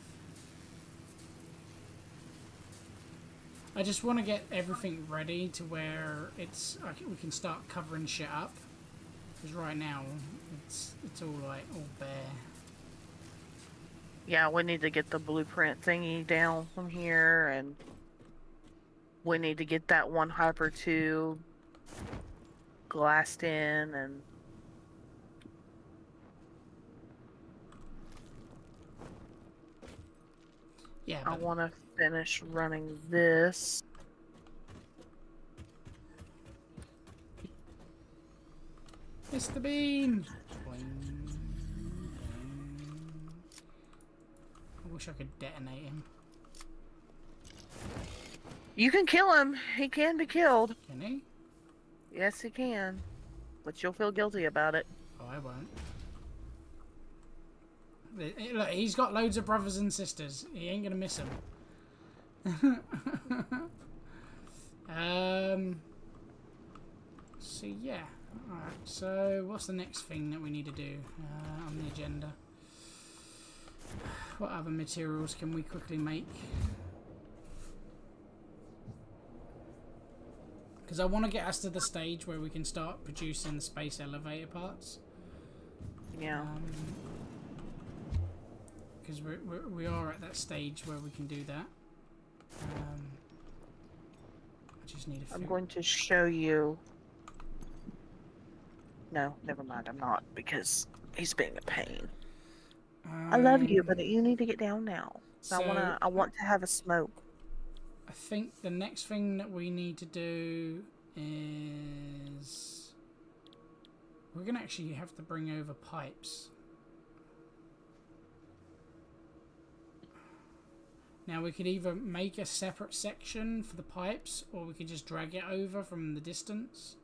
I just want to get everything ready to where we can start covering shit up. Because right now, it's all bare. Yeah, we need to get the blueprint thingy down from here, and we need to get that one hyper tube glassed in, and Yeah, I but want to finish running this. Mr. Bean! I wish I could detonate him. You can kill him. He can be killed. Can he? Yes, he can. But you'll feel guilty about it. Oh, I won't. Look, he's got loads of brothers and sisters. He ain't gonna miss them. So yeah. Alright, so what's the next thing that we need to do on the agenda? What other materials can we quickly make? Because I want to get us to the stage where we can start producing the space elevator parts. Yeah. Because we are at that stage where we can do that. I just need a few. I'm going to show you. No, never mind. I'm not, because he's being a pain. I love you, but you need to get down now. So I want to have a smoke. I think the next thing that we need to do is we're gonna actually have to bring over pipes. Now we could either make a separate section for the pipes, or we could just drag it over from the distance.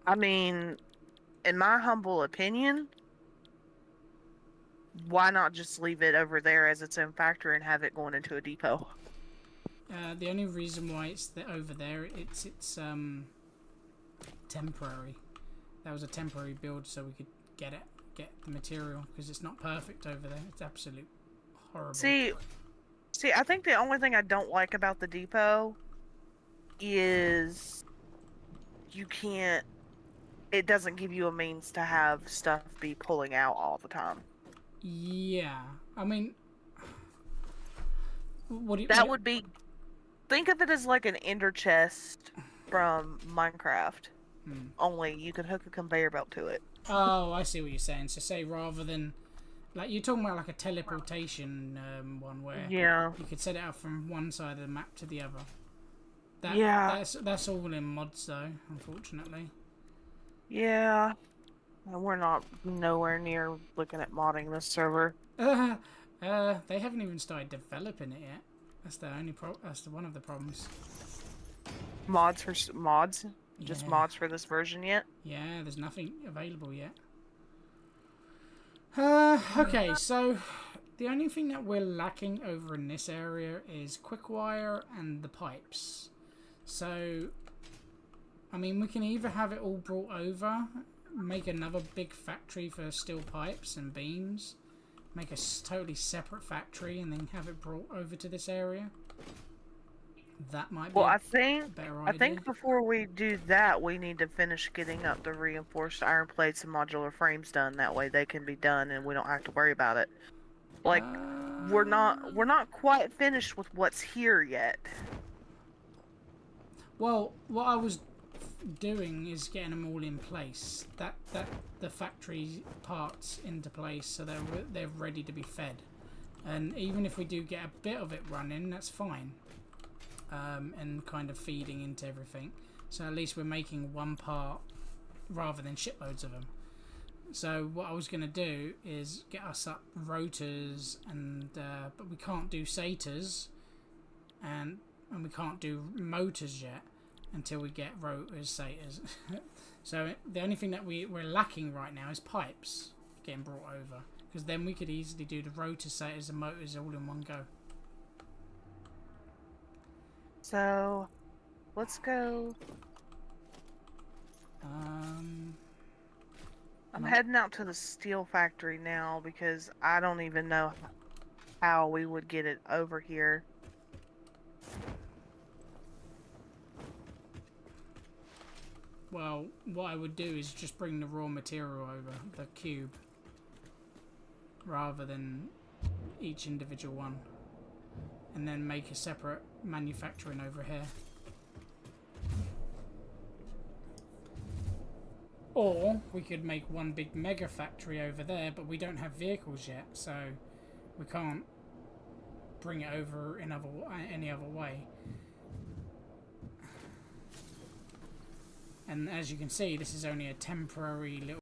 I mean, in my humble opinion, why not just leave it over there as its own factory and have it going into a depot? The only reason why it's over there, it's temporary. That was a temporary build, so we could get the material, because it's not perfect over there. It's absolute horrible. See, I think the only thing I don't like about the depot is you can't. It doesn't give you a means to have stuff be pulling out all the time. Yeah, I mean, what do you? That would be. Think of it as like an ender chest from Minecraft. Only you can hook a conveyor belt to it. Oh, I see what you're saying. So say rather than, like, you're talking about like a teleportation one where you could set it up from one side of the map to the other. That's all in mods though, unfortunately. Yeah. We're not nowhere near looking at modding this server. They haven't even started developing it yet. That's the only that's one of the problems. Mods? Just Yeah. mods for this version yet? Yeah, there's nothing available yet. Okay, so the only thing that we're lacking over in this area is quick wire and the pipes. So, I mean, we can either have it all brought over, make another big factory for steel pipes and beams, make a totally separate factory, and then have it brought over to this area. That might be Well, a I think better idea. I think before we do that, we need to finish getting up the reinforced iron plates and modular frames done. That way, they can be done, and we don't have to worry about it. Like, we're not quite finished with what's here yet. Well, what I was doing is getting them all in place. That the factory parts into place, so they're ready to be fed. And even if we do get a bit of it running, that's fine. And kind of feeding into everything. So at least we're making one part rather than shitloads of them. So what I was going to do is get us up rotors, and but we can't do sators, and we can't do motors yet until we get rotors, sators. So the only thing that we're lacking right now is pipes getting brought over, because then we could easily do the rotors, sators and motors all in one go. So, let's go. I'm heading out to the steel factory now because I don't even know how we would get it over here. Well, what I would do is just bring the raw material over, the cube, rather than each individual one, and then make a separate manufacturing over here. Or we could make one big mega factory over there, but we don't have vehicles yet, so we can't bring it over in any other way. And as you can see, this is only a temporary little